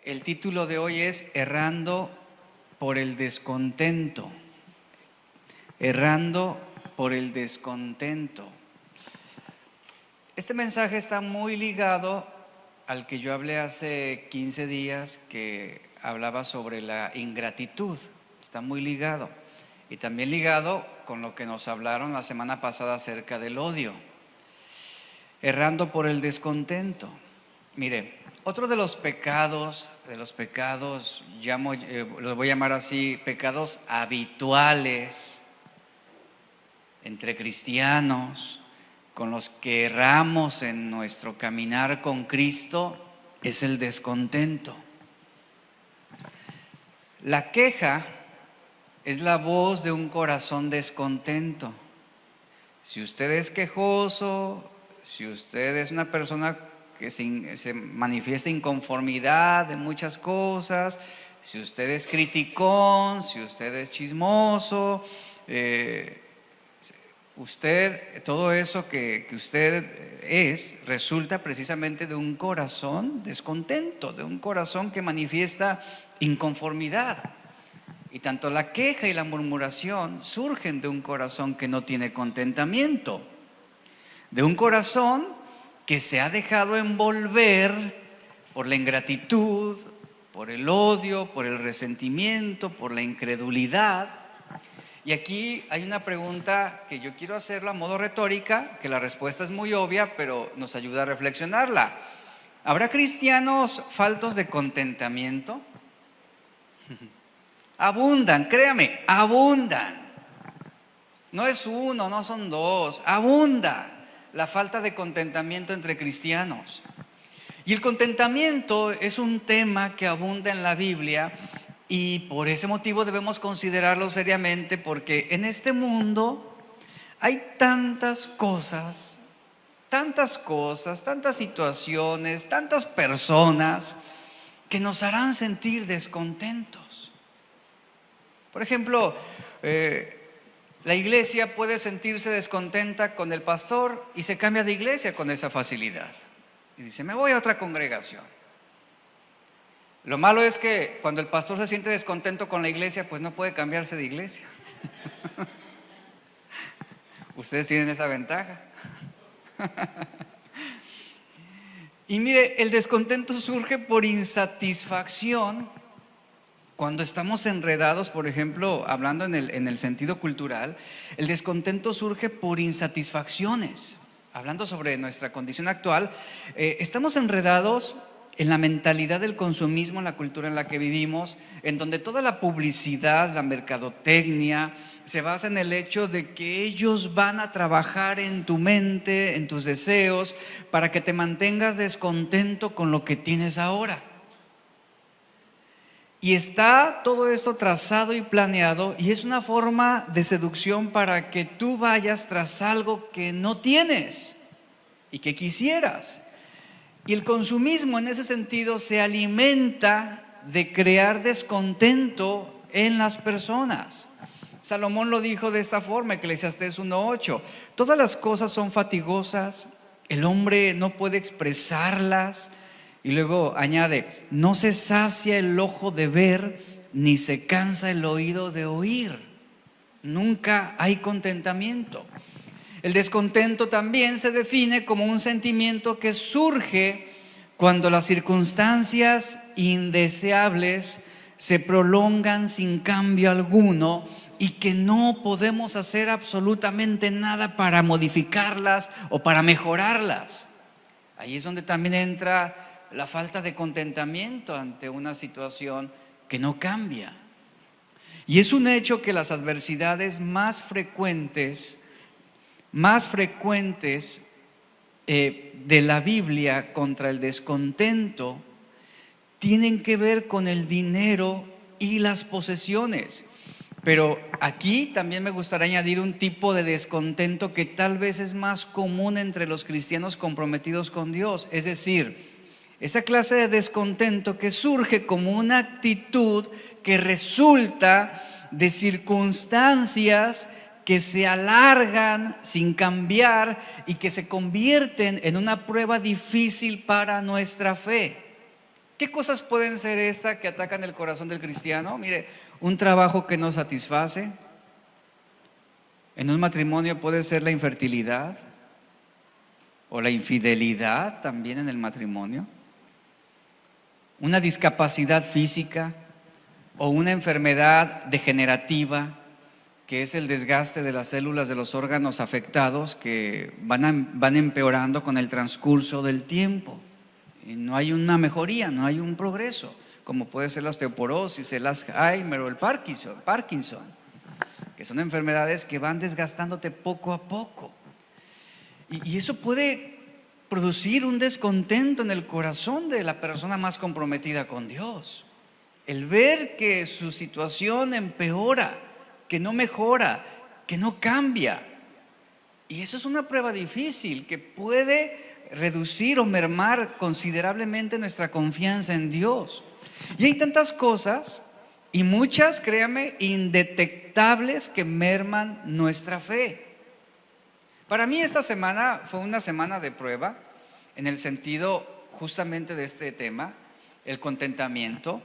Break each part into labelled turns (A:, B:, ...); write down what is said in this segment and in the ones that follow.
A: El título de hoy es Errando por el descontento. Errando por el descontento. Este mensaje está muy ligado al que yo hablé hace 15 días, que hablaba sobre la ingratitud. Está muy ligado. Y también ligado con lo que nos hablaron la semana pasada acerca del odio. Errando por el descontento. Mire, otro de los pecados, los voy a llamar así, pecados habituales entre cristianos, con los que erramos en nuestro caminar con Cristo, es el descontento. La queja es la voz de un corazón descontento. Si usted es quejoso, si usted es una persona que se manifiesta inconformidad de muchas cosas, si usted es criticón, si usted es chismoso, todo eso que usted es, resulta precisamente de un corazón descontento, de un corazón que manifiesta inconformidad. Y tanto la queja y la murmuración surgen de un corazón que no tiene contentamiento, de un corazón que se ha dejado envolver por la ingratitud, por el odio, por el resentimiento, por la incredulidad. Y aquí hay una pregunta que yo quiero hacerla a modo retórica, que la respuesta es muy obvia, pero nos ayuda a reflexionarla. ¿Habrá cristianos faltos de contentamiento? Abundan, créame, abundan. No es uno, no son dos, abunda la falta de contentamiento entre cristianos. Y el contentamiento es un tema que abunda en la Biblia, y por ese motivo debemos considerarlo seriamente, porque en este mundo hay tantas cosas, tantas situaciones, tantas personas que nos harán sentir descontentos. Por ejemplo, la iglesia puede sentirse descontenta con el pastor y se cambia de iglesia con esa facilidad. Y dice, me voy a otra congregación. Lo malo es que cuando el pastor se siente descontento con la iglesia, pues no puede cambiarse de iglesia. Ustedes tienen esa ventaja. Y mire, el descontento surge por insatisfacción. Cuando estamos enredados, por ejemplo, hablando en el sentido cultural, el descontento surge por insatisfacciones. Hablando sobre nuestra condición actual, estamos enredados en la mentalidad del consumismo, en la cultura en la que vivimos, en donde toda la publicidad, la mercadotecnia, se basa en el hecho de que ellos van a trabajar en tu mente, en tus deseos, para que te mantengas descontento con lo que tienes ahora. Y está todo esto trazado y planeado, y es una forma de seducción para que tú vayas tras algo que no tienes y que quisieras. Y el consumismo en ese sentido se alimenta de crear descontento en las personas. Salomón lo dijo de esta forma, Eclesiastés 1:8: todas las cosas son fatigosas, el hombre no puede expresarlas. Y luego añade, no se sacia el ojo de ver, ni se cansa el oído de oír. Nunca hay contentamiento. El descontento también se define como un sentimiento que surge cuando las circunstancias indeseables se prolongan sin cambio alguno y que no podemos hacer absolutamente nada para modificarlas o para mejorarlas. Ahí es donde también entra la falta de contentamiento ante una situación que no cambia. Y es un hecho que las adversidades más frecuentes de la Biblia contra el descontento tienen que ver con el dinero y las posesiones. Pero aquí también me gustaría añadir un tipo de descontento que tal vez es más común entre los cristianos comprometidos con Dios. Es decir, esa clase de descontento que surge como una actitud que resulta de circunstancias que se alargan sin cambiar y que se convierten en una prueba difícil para nuestra fe. ¿Qué cosas pueden ser estas que atacan el corazón del cristiano? Mire, un trabajo que no satisface. En un matrimonio puede ser la infertilidad o la infidelidad también en el matrimonio. Una discapacidad física o una enfermedad degenerativa, que es el desgaste de las células de los órganos afectados, que van empeorando con el transcurso del tiempo. Y no hay una mejoría, no hay un progreso, como puede ser la osteoporosis, el Alzheimer o el Parkinson, que son enfermedades que van desgastándote poco a poco. Y eso puede producir un descontento en el corazón de la persona más comprometida con Dios. El ver que su situación empeora, que no mejora, que no cambia. Y eso es una prueba difícil que puede reducir o mermar considerablemente nuestra confianza en Dios. Y hay tantas cosas, y muchas, créame, indetectables, que merman nuestra fe. Para mí esta semana fue una semana de prueba, en el sentido justamente de este tema, el contentamiento.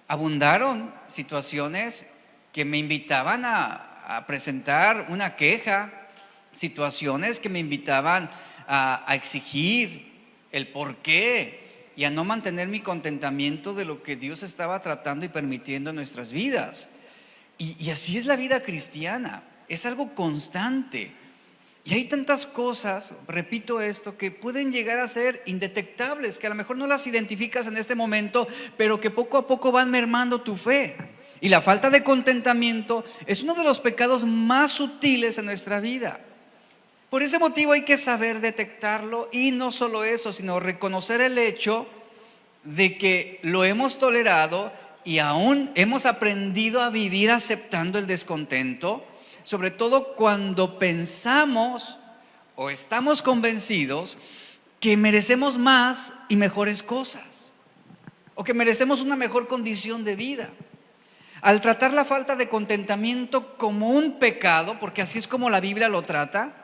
A: Abundaron situaciones que me invitaban a presentar una queja, situaciones que me invitaban a exigir el por qué y a no mantener mi contentamiento de lo que Dios estaba tratando y permitiendo en nuestras vidas. Y así es la vida cristiana, es algo constante. Y hay tantas cosas, repito esto, que pueden llegar a ser indetectables, que a lo mejor no las identificas en este momento, pero que poco a poco van mermando tu fe. Y la falta de contentamiento es uno de los pecados más sutiles en nuestra vida. Por ese motivo hay que saber detectarlo, y no solo eso, sino reconocer el hecho de que lo hemos tolerado y aún hemos aprendido a vivir aceptando el descontento, sobre todo cuando pensamos o estamos convencidos que merecemos más y mejores cosas, o que merecemos una mejor condición de vida. Al tratar la falta de contentamiento como un pecado, porque así es como la Biblia lo trata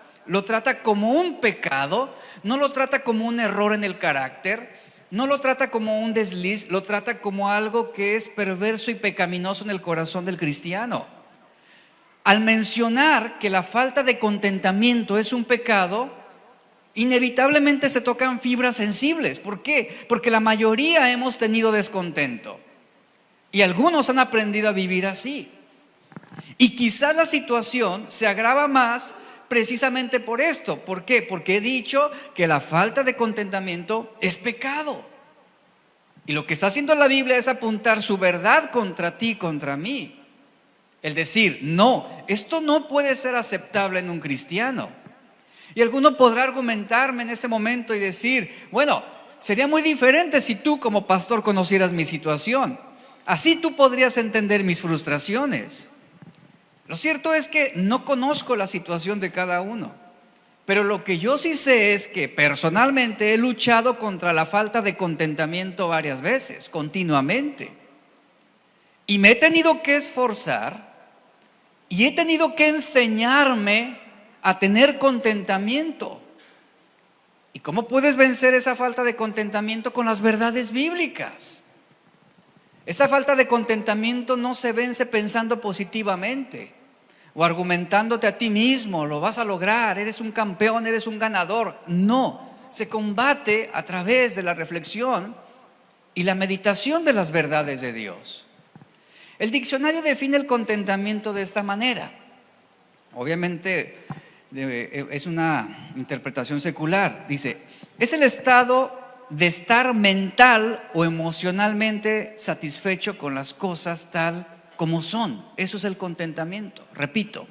A: como un pecado, no lo trata como un error en el carácter, no lo trata como un desliz, lo trata como algo que es perverso y pecaminoso en el corazón del cristiano. Al mencionar que la falta de contentamiento es un pecado, inevitablemente se tocan fibras sensibles. ¿Por qué? Porque la mayoría hemos tenido descontento y algunos han aprendido a vivir así. Y quizás la situación se agrava más precisamente por esto. ¿Por qué? Porque he dicho que la falta de contentamiento es pecado. Y lo que está haciendo la Biblia es apuntar su verdad contra ti, contra mí. El decir, no, esto no puede ser aceptable en un cristiano. Y alguno podrá argumentarme en este momento y decir, bueno, sería muy diferente si tú como pastor conocieras mi situación. Así tú podrías entender mis frustraciones. Lo cierto es que no conozco la situación de cada uno, pero lo que yo sí sé es que personalmente he luchado contra la falta de contentamiento varias veces, continuamente. Y me he tenido que esforzar y he tenido que enseñarme a tener contentamiento. ¿Y cómo puedes vencer esa falta de contentamiento? Con las verdades bíblicas. Esa falta de contentamiento no se vence pensando positivamente o argumentándote a ti mismo, lo vas a lograr, eres un campeón, eres un ganador. No, se combate a través de la reflexión y la meditación de las verdades de Dios. El diccionario define el contentamiento de esta manera. Obviamente es una interpretación secular. Dice, es el estado de estar mental o emocionalmente satisfecho con las cosas tal como son. Eso es el contentamiento. Repito,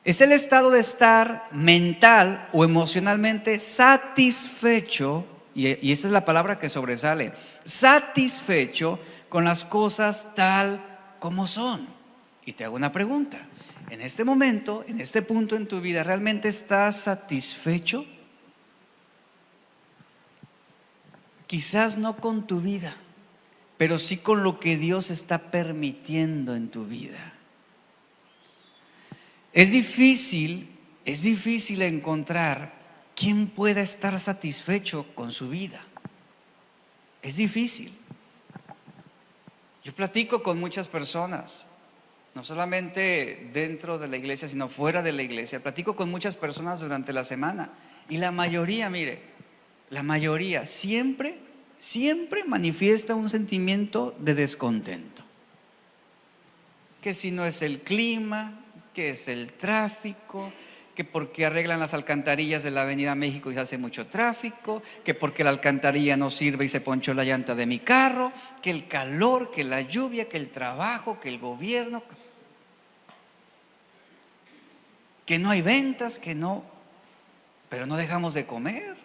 A: es el estado de estar mental o emocionalmente satisfecho, y esa es la palabra que sobresale, satisfecho con las cosas tal como son. Y te hago una pregunta: en este momento, en este punto en tu vida, ¿realmente estás satisfecho? Quizás no con tu vida, pero sí con lo que Dios está permitiendo en tu vida. Es difícil encontrar quien pueda estar satisfecho con su vida. Es difícil. Yo platico con muchas personas, no solamente dentro de la iglesia, sino fuera de la iglesia. Platico con muchas personas durante la semana y la mayoría, mire, la mayoría siempre manifiesta un sentimiento de descontento. Que si no es el clima, que es el tráfico, que porque arreglan las alcantarillas de la Avenida México y se hace mucho tráfico, que porque la alcantarilla no sirve y se ponchó la llanta de mi carro, que el calor, que la lluvia, que el trabajo, que el gobierno, que no hay ventas, que no, pero no dejamos de comer.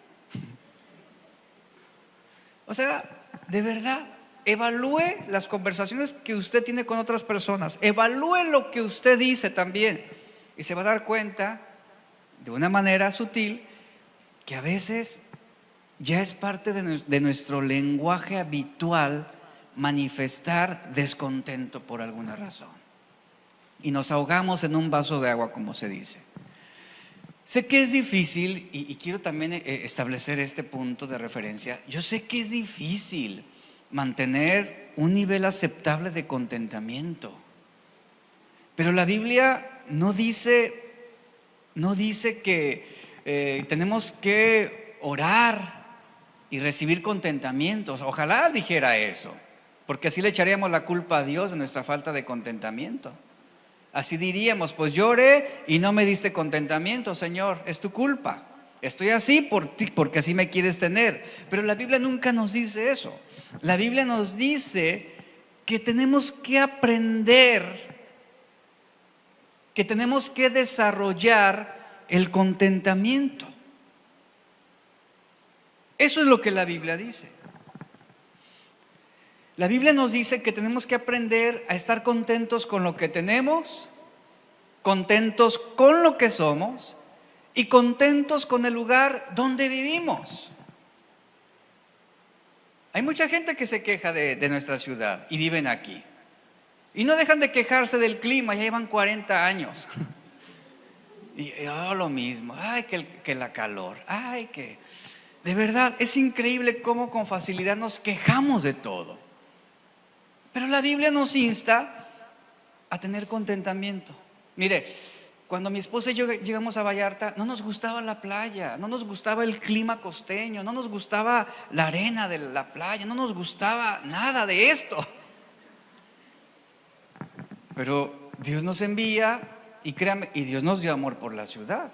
A: O sea, de verdad, evalúe las conversaciones que usted tiene con otras personas, evalúe lo que usted dice también y se va a dar cuenta de una manera sutil que a veces ya es parte de nuestro lenguaje habitual manifestar descontento por alguna razón y nos ahogamos en un vaso de agua, como se dice. Sé que es difícil y quiero también establecer este punto de referencia. Yo sé que es difícil mantener un nivel aceptable de contentamiento, pero la Biblia no dice que tenemos que orar y recibir contentamientos. Ojalá dijera eso, porque así le echaríamos la culpa a Dios de nuestra falta de contentamiento. Así diríamos, pues yo oré y no me diste contentamiento, Señor, es tu culpa. Estoy así por ti, porque así me quieres tener. Pero la Biblia nunca nos dice eso. La Biblia nos dice que tenemos que aprender, que tenemos que desarrollar el contentamiento. Eso es lo que la Biblia dice. La Biblia nos dice que tenemos que aprender a estar contentos con lo que tenemos, contentos con lo que somos y contentos con el lugar donde vivimos. Hay mucha gente que se queja de nuestra ciudad y viven aquí. Y no dejan de quejarse del clima, ya llevan 40 años. Y lo mismo, ay, que la calor, ay, que... De verdad, es increíble cómo con facilidad nos quejamos de todo. Pero la Biblia nos insta a tener contentamiento. Mire, cuando mi esposa y yo llegamos a Vallarta, no nos gustaba la playa, no nos gustaba el clima costeño, no nos gustaba la arena de la playa, no nos gustaba nada de esto. Pero Dios nos envía y créame, y Dios nos dio amor por la ciudad.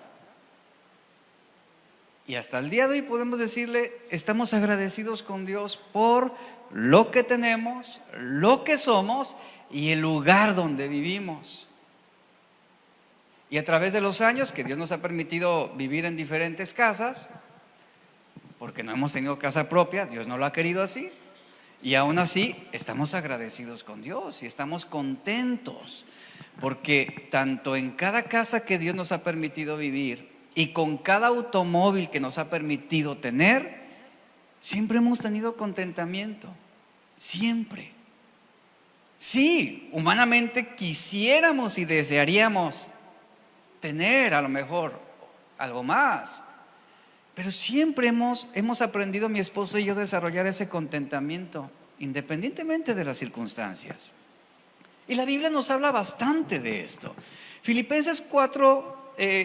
A: Y hasta el día de hoy podemos decirle, estamos agradecidos con Dios por lo que tenemos, lo que somos y el lugar donde vivimos. Y a través de los años que Dios nos ha permitido vivir en diferentes casas, porque no hemos tenido casa propia, Dios no lo ha querido así, y aún así estamos agradecidos con Dios y estamos contentos, porque tanto en cada casa que Dios nos ha permitido vivir y con cada automóvil que nos ha permitido tener, siempre hemos tenido contentamiento, siempre. Sí, humanamente quisiéramos y desearíamos tener a lo mejor algo más, pero siempre hemos aprendido, mi esposo y yo, a desarrollar ese contentamiento independientemente de las circunstancias. Y la Biblia nos habla bastante de esto. Filipenses 4,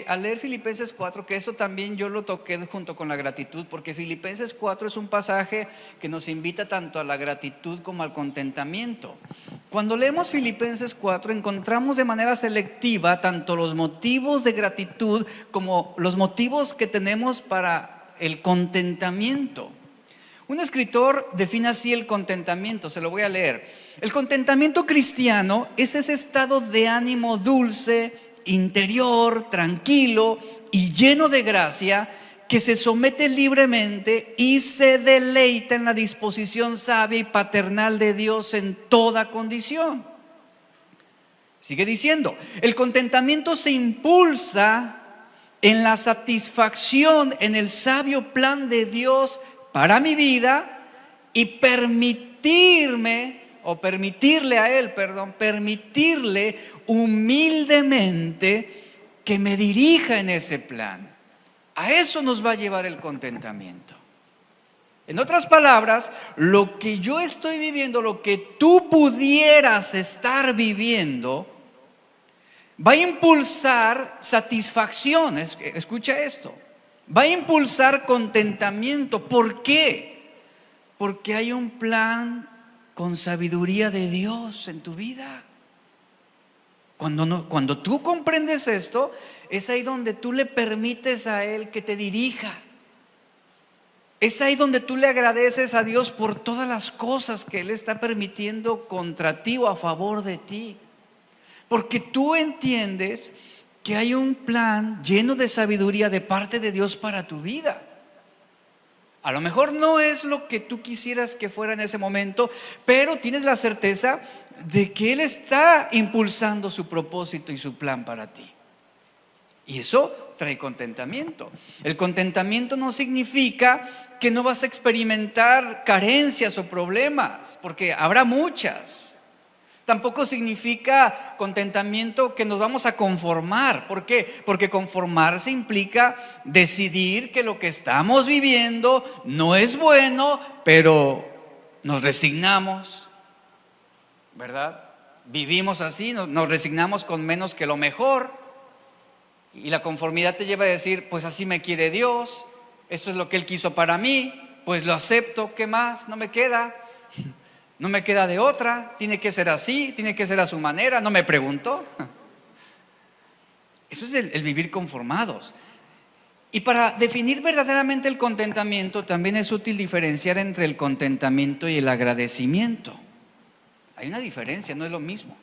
A: al leer Filipenses 4, que eso también yo lo toqué junto con la gratitud, porque Filipenses 4 es un pasaje que nos invita tanto a la gratitud como al contentamiento. Cuando leemos Filipenses 4 encontramos de manera selectiva tanto los motivos de gratitud como los motivos que tenemos para el contentamiento. Un escritor define así el contentamiento, se lo voy a leer. El contentamiento cristiano es ese estado de ánimo dulce, interior, tranquilo y lleno de gracia, que se somete libremente y se deleita en la disposición sabia y paternal de Dios en toda condición. Sigue diciendo, el contentamiento se impulsa en la satisfacción en el sabio plan de Dios para mi vida y permitirle humildemente que me dirija en ese plan. A eso nos va a llevar el contentamiento. En otras palabras, lo que yo estoy viviendo, lo que tú pudieras estar viviendo, va a impulsar satisfacción. Escucha esto. Va a impulsar contentamiento. ¿Por qué? Porque hay un plan con sabiduría de Dios en tu vida. Cuando tú comprendes esto, es ahí donde tú le permites a Él que te dirija. Es ahí donde tú le agradeces a Dios por todas las cosas que Él está permitiendo contra ti o a favor de ti. Porque tú entiendes que hay un plan lleno de sabiduría de parte de Dios para tu vida. A lo mejor no es lo que tú quisieras que fuera en ese momento, pero tienes la certeza de que Él está impulsando su propósito y su plan para ti. Y eso trae contentamiento. El contentamiento no significa que no vas a experimentar carencias o problemas, porque habrá muchas. Tampoco significa contentamiento que nos vamos a conformar. ¿Por qué? Porque conformarse implica decidir que lo que estamos viviendo no es bueno, pero nos resignamos, ¿verdad? Vivimos así, nos resignamos con menos que lo mejor. Y la conformidad te lleva a decir, pues así me quiere Dios, eso es lo que Él quiso para mí, pues lo acepto, ¿qué más? No me queda de otra, tiene que ser así, tiene que ser a su manera, no me preguntó. Eso es el vivir conformados. Y para definir verdaderamente el contentamiento, también es útil diferenciar entre el contentamiento y el agradecimiento. Hay una diferencia, no es lo mismo.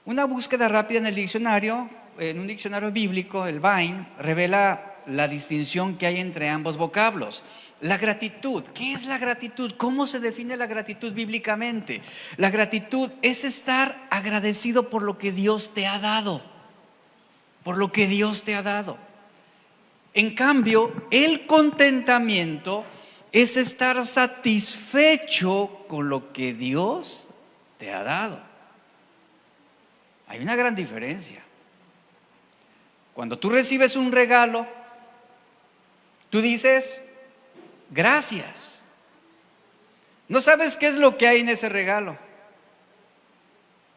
A: Una búsqueda rápida en el diccionario, en un diccionario bíblico, el Vine, revela la distinción que hay entre ambos vocablos. La gratitud, ¿qué es la gratitud? ¿Cómo se define la gratitud bíblicamente? La gratitud es estar agradecido por lo que Dios te ha dado. Por lo que Dios te ha dado. En cambio, el contentamiento es estar satisfecho con lo que Dios te ha dado. Hay una gran diferencia. Cuando tú recibes un regalo, tú dices, gracias. No sabes qué es lo que hay en ese regalo.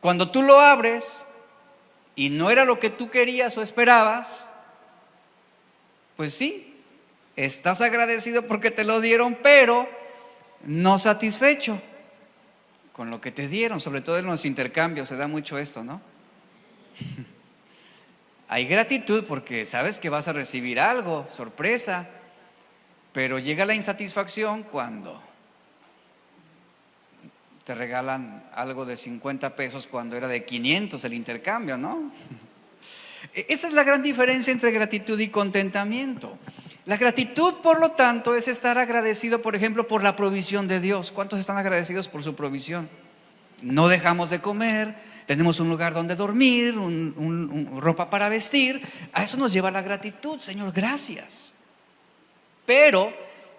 A: Cuando tú lo abres y no era lo que tú querías o esperabas, pues sí, estás agradecido porque te lo dieron, pero no satisfecho con lo que te dieron. Sobre todo en los intercambios se da mucho esto, ¿no? Hay gratitud porque sabes que vas a recibir algo, sorpresa, pero llega la insatisfacción cuando te regalan algo de 50 pesos cuando era de 500 el intercambio, ¿no? Esa es la gran diferencia entre gratitud y contentamiento. La gratitud, por lo tanto, es estar agradecido, por ejemplo, por la provisión de Dios. ¿Cuántos están agradecidos por su provisión? No dejamos de comer, tenemos un lugar donde dormir, ropa para vestir. A eso nos lleva la gratitud. Señor, gracias. Pero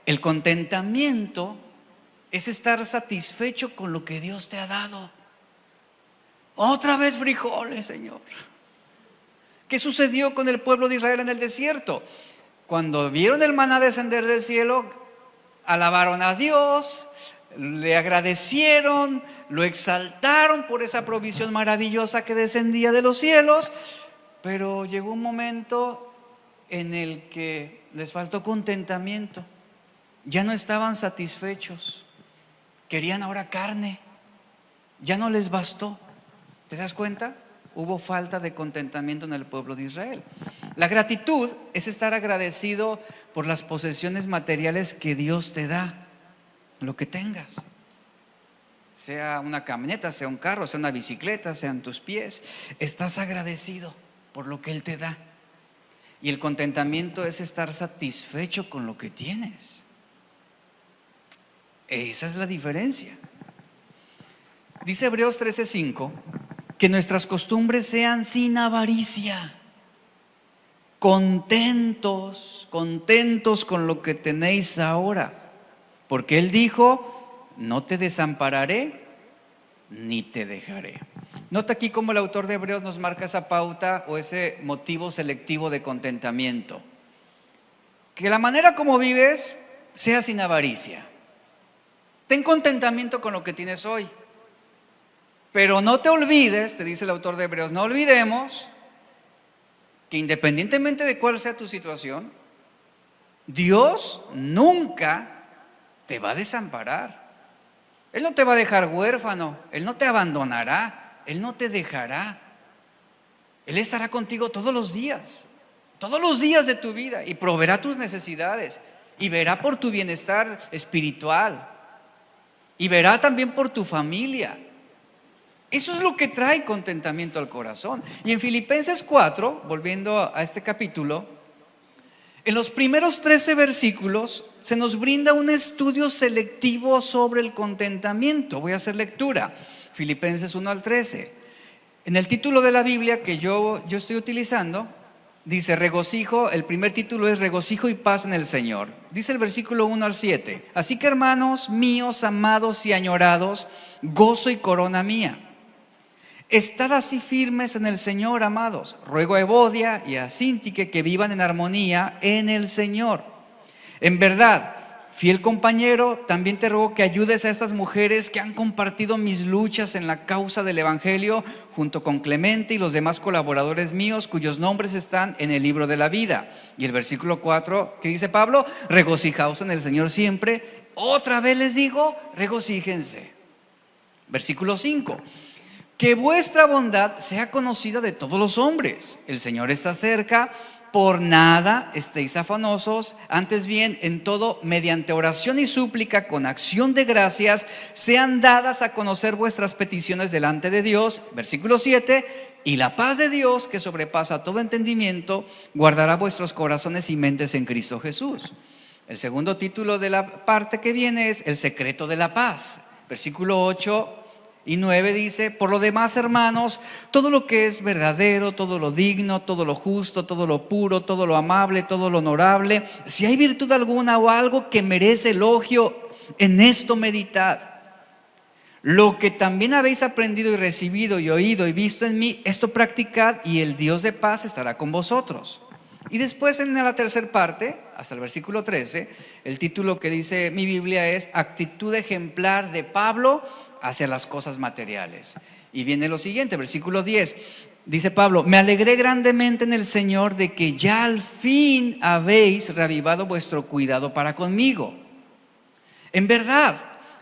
A: el contentamiento es estar satisfecho con lo que Dios te ha dado. Otra vez frijoles, Señor. ¿Qué sucedió con el pueblo de Israel en el desierto? Cuando vieron el maná descender del cielo, alabaron a Dios, le agradecieron, lo exaltaron por esa provisión maravillosa que descendía de los cielos, pero llegó un momento en el que les faltó contentamiento. Ya no estaban satisfechos, querían ahora carne, ya no les bastó. ¿Te das cuenta? Hubo falta de contentamiento en el pueblo de Israel. La gratitud es estar agradecido por las posesiones materiales que Dios te da, lo que tengas. Sea una camioneta, sea un carro, sea una bicicleta, sean tus pies. Estás agradecido por lo que Él te da. Y el contentamiento es estar satisfecho con lo que tienes. Esa es la diferencia. Dice Hebreos 13:5 que nuestras costumbres sean sin avaricia, contentos con lo que tenéis ahora, porque Él dijo, no te desampararé ni te dejaré. Nota aquí cómo el autor de Hebreos nos marca esa pauta o ese motivo selectivo de contentamiento. Que la manera como vives sea sin avaricia. Ten contentamiento con lo que tienes hoy. Pero no te olvides, te dice el autor de Hebreos, no olvidemos que independientemente de cuál sea tu situación, Dios nunca te va a desamparar. Él no te va a dejar huérfano, Él no te abandonará, Él no te dejará. Él estará contigo todos los días de tu vida, y proveerá tus necesidades, y verá por tu bienestar espiritual, y verá también por tu familia. Eso es lo que trae contentamiento al corazón. Y en Filipenses 4, volviendo a este capítulo, en los primeros 13 versículos se nos brinda un estudio selectivo sobre el contentamiento. Voy a hacer lectura. Filipenses 1 al 13. En el título de la Biblia que yo estoy utilizando, dice regocijo. El primer título es regocijo y paz en el Señor. Dice el versículo 1 al 7. Así que, hermanos míos, amados y añorados, gozo y corona mía, estad así firmes en el Señor, amados. Ruego a Evodia y a Síntique que vivan en armonía en el Señor. En verdad, fiel compañero, también te ruego que ayudes a estas mujeres que han compartido mis luchas en la causa del Evangelio, junto con Clemente y los demás colaboradores míos, cuyos nombres están en el libro de la vida. Y el versículo 4, ¿qué dice Pablo? Regocijaos en el Señor siempre. Otra vez les digo, regocíjense. Versículo 5. Que vuestra bondad sea conocida de todos los hombres. El Señor está cerca. Por nada estéis afanosos, antes bien en todo, mediante oración y súplica, con acción de gracias, sean dadas a conocer vuestras peticiones delante de Dios. Versículo 7. Y la paz de Dios, que sobrepasa todo entendimiento, guardará vuestros corazones y mentes en Cristo Jesús. El segundo título de la parte que viene es el secreto de la paz. Versículo 8 y 9 dice: por lo demás, hermanos, todo lo que es verdadero, todo lo digno, todo lo justo, todo lo puro, todo lo amable, todo lo honorable, si hay virtud alguna o algo que merece elogio, en esto meditad. Lo que también habéis aprendido y recibido y oído y visto en mí, esto practicad, y el Dios de paz estará con vosotros. Y después, en la tercera parte, hasta el versículo 13, el título que dice mi Biblia es actitud ejemplar de Pablo hacia las cosas materiales. Y viene lo siguiente, versículo 10. Dice Pablo: me alegré grandemente en el Señor de que ya al fin habéis reavivado vuestro cuidado para conmigo. En verdad,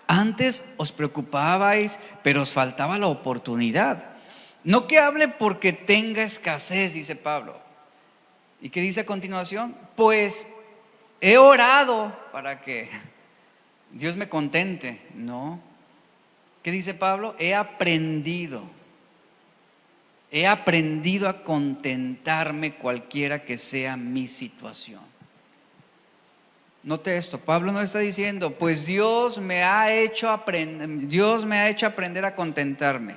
A: antes os preocupabais, pero os faltaba la oportunidad. No que hable porque tenga escasez, dice Pablo. ¿Y qué dice a continuación? Pues he orado para que Dios me contente. No. ¿Qué dice Pablo? He aprendido a contentarme cualquiera que sea mi situación. Note esto, Pablo no está diciendo, pues Dios me ha hecho aprender a contentarme.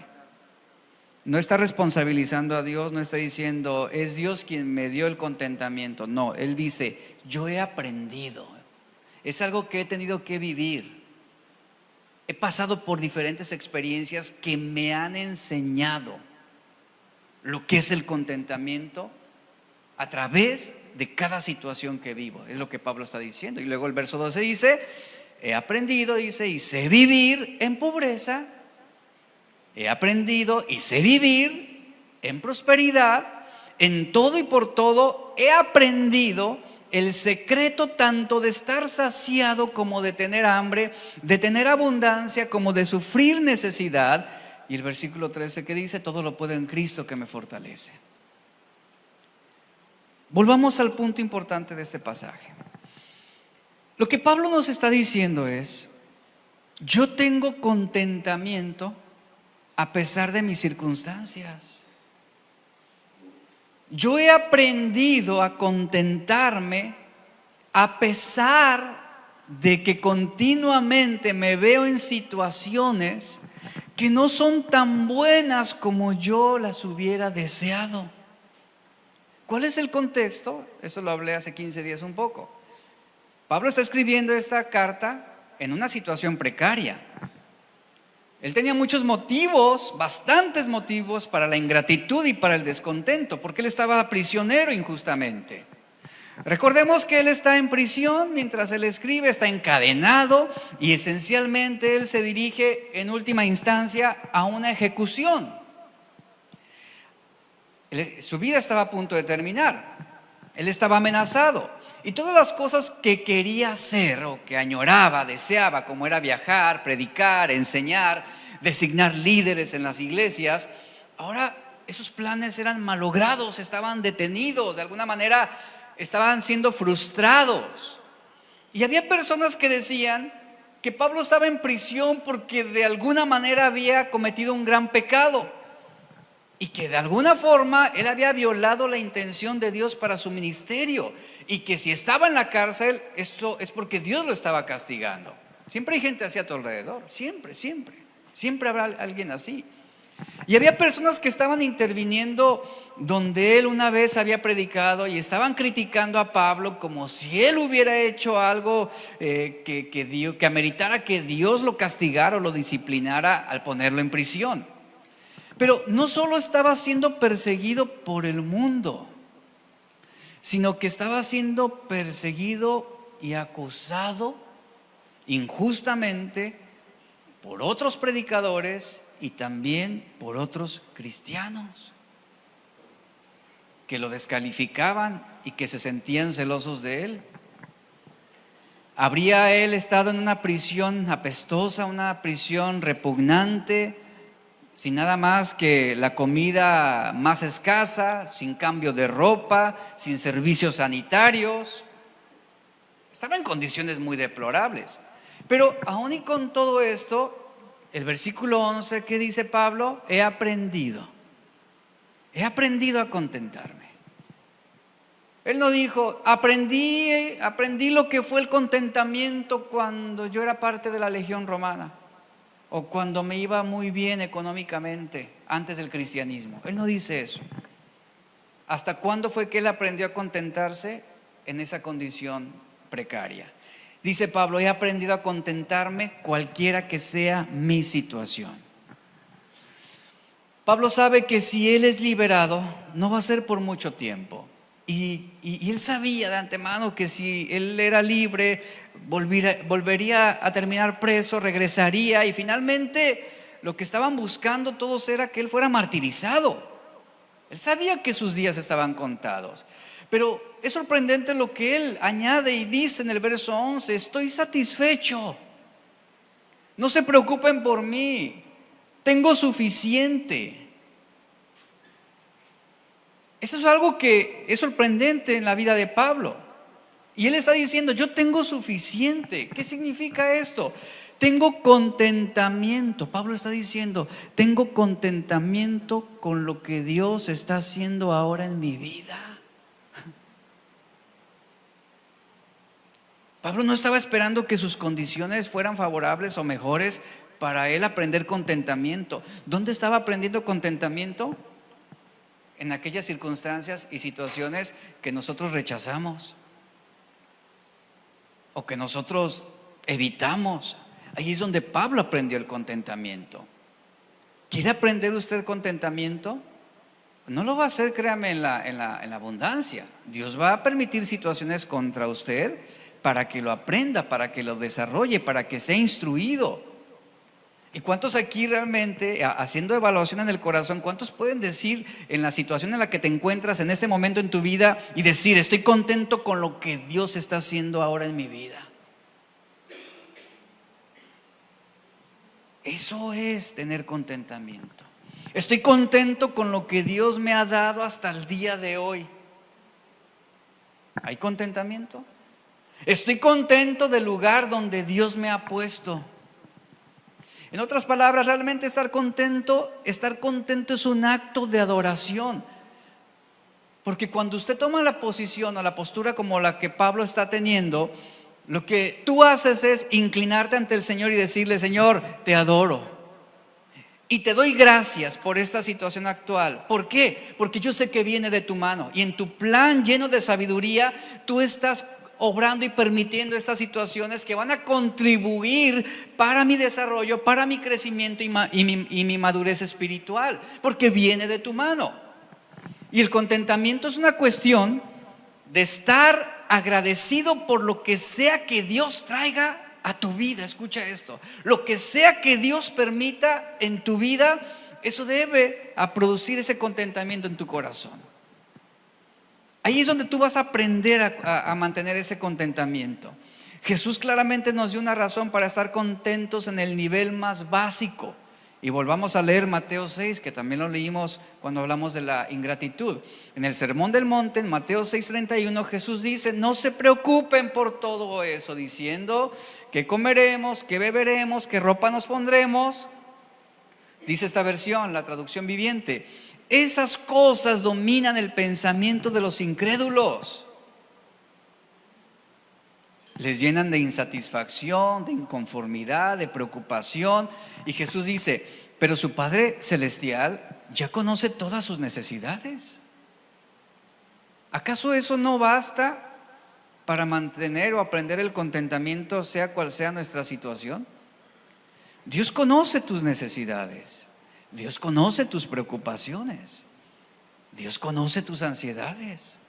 A: No está responsabilizando a Dios, no está diciendo, es Dios quien me dio el contentamiento. No, él dice, yo he aprendido. Es algo que he tenido que vivir. He pasado por diferentes experiencias que me han enseñado lo que es el contentamiento a través de cada situación que vivo. Es lo que Pablo está diciendo. Y luego el verso 12 dice, he aprendido, dice, y sé vivir en pobreza. He aprendido y sé vivir en prosperidad. En todo y por todo he aprendido el secreto tanto de estar saciado como de tener hambre, de tener abundancia como de sufrir necesidad. Y el versículo 13 que dice, todo lo puedo en Cristo que me fortalece. Volvamos al punto importante de este pasaje. Lo que Pablo nos está diciendo es, yo tengo contentamiento a pesar de mis circunstancias. Yo he aprendido a contentarme a pesar de que continuamente me veo en situaciones que no son tan buenas como yo las hubiera deseado. ¿Cuál es el contexto? Eso lo hablé hace 15 días un poco. Pablo está escribiendo esta carta en una situación precaria. Él tenía muchos motivos, bastantes motivos para la ingratitud y para el descontento, porque él estaba prisionero injustamente. Recordemos que él está en prisión mientras él escribe, está encadenado y esencialmente él se dirige en última instancia a una ejecución. Su vida estaba a punto de terminar, él estaba amenazado y todas las cosas que quería hacer o que añoraba, deseaba, como era viajar, predicar, enseñar, designar líderes en las iglesias, ahora esos planes eran malogrados, estaban detenidos, de alguna manera estaban siendo frustrados. Y había personas que decían que Pablo estaba en prisión porque de alguna manera había cometido un gran pecado y que de alguna forma él había violado la intención de Dios para su ministerio, y que si estaba en la cárcel, esto es porque Dios lo estaba castigando. Siempre hay gente así a tu alrededor, siempre habrá alguien así. Y había personas que estaban interviniendo donde él una vez había predicado y estaban criticando a Pablo como si él hubiera hecho algo que ameritara que Dios lo castigara o lo disciplinara al ponerlo en prisión. Pero no solo estaba siendo perseguido por el mundo, sino que estaba siendo perseguido y acusado injustamente por otros predicadores y también por otros cristianos que lo descalificaban y que se sentían celosos de él. ¿Habría él estado en una prisión apestosa, una prisión repugnante, sin nada más que la comida más escasa, sin cambio de ropa, sin servicios sanitarios? Estaba en condiciones muy deplorables. Pero aún y con todo esto, el versículo 11, ¿qué dice Pablo? He aprendido a contentarme. Él no dijo, aprendí lo que fue el contentamiento cuando yo era parte de la Legión Romana o cuando me iba muy bien económicamente antes del cristianismo. Él no dice eso. ¿Hasta cuándo fue que él aprendió a contentarse? En esa condición precaria. Dice Pablo, he aprendido a contentarme cualquiera que sea mi situación. Pablo sabe que si él es liberado, no va a ser por mucho tiempo. Y él sabía de antemano que si él era libre, volvería a terminar preso, regresaría y finalmente lo que estaban buscando todos era que él fuera martirizado. Él sabía que sus días estaban contados. Pero es sorprendente lo que él añade y dice en el verso 11, estoy satisfecho, no se preocupen por mí, tengo suficiente. Eso es algo que es sorprendente en la vida de Pablo. Y él está diciendo, yo tengo suficiente. ¿Qué significa esto? Tengo contentamiento. Pablo está diciendo, tengo contentamiento con lo que Dios está haciendo ahora en mi vida. Pablo no estaba esperando que sus condiciones fueran favorables o mejores para él aprender contentamiento. ¿Dónde estaba aprendiendo contentamiento? En aquellas circunstancias y situaciones que nosotros rechazamos o que nosotros evitamos. Ahí es donde Pablo aprendió el contentamiento. ¿Quiere aprender usted contentamiento? No lo va a hacer, créame, en la abundancia. Dios va a permitir situaciones contra usted para que lo aprenda, para que lo desarrolle, para que sea instruido. ¿Y cuántos aquí realmente, haciendo evaluación en el corazón, cuántos pueden decir en la situación en la que te encuentras en este momento en tu vida y decir, estoy contento con lo que Dios está haciendo ahora en mi vida? Eso es tener contentamiento. Estoy contento con lo que Dios me ha dado hasta el día de hoy. ¿Hay contentamiento? Estoy contento del lugar donde Dios me ha puesto. En otras palabras, realmente estar contento es un acto de adoración. Porque cuando usted toma la posición o la postura como la que Pablo está teniendo, lo que tú haces es inclinarte ante el Señor y decirle, Señor, te adoro. Y te doy gracias por esta situación actual. ¿Por qué? Porque yo sé que viene de tu mano. Y en tu plan lleno de sabiduría, tú estás obrando y permitiendo estas situaciones que van a contribuir para mi desarrollo, para mi crecimiento y mi madurez espiritual, porque viene de tu mano. Y el contentamiento es una cuestión de estar agradecido por lo que sea que Dios traiga a tu vida. Escucha esto: lo que sea que Dios permita en tu vida, eso debe a producir ese contentamiento en tu corazón. Ahí es donde tú vas a aprender a mantener ese contentamiento. Jesús claramente nos dio una razón para estar contentos en el nivel más básico. Y volvamos a leer Mateo 6, que también lo leímos cuando hablamos de la ingratitud. En el Sermón del Monte, en Mateo 6:31, Jesús dice: no se preocupen por todo eso, diciendo qué comeremos, qué beberemos, qué ropa nos pondremos. Dice esta versión, la traducción viviente: esas cosas dominan el pensamiento de los incrédulos. Les llenan de insatisfacción, de inconformidad, de preocupación. Y Jesús dice: pero su Padre Celestial ya conoce todas sus necesidades. ¿Acaso eso no basta para mantener o aprender el contentamiento, sea cual sea nuestra situación? Dios conoce tus necesidades. Dios conoce tus preocupaciones. Dios conoce tus ansiedades.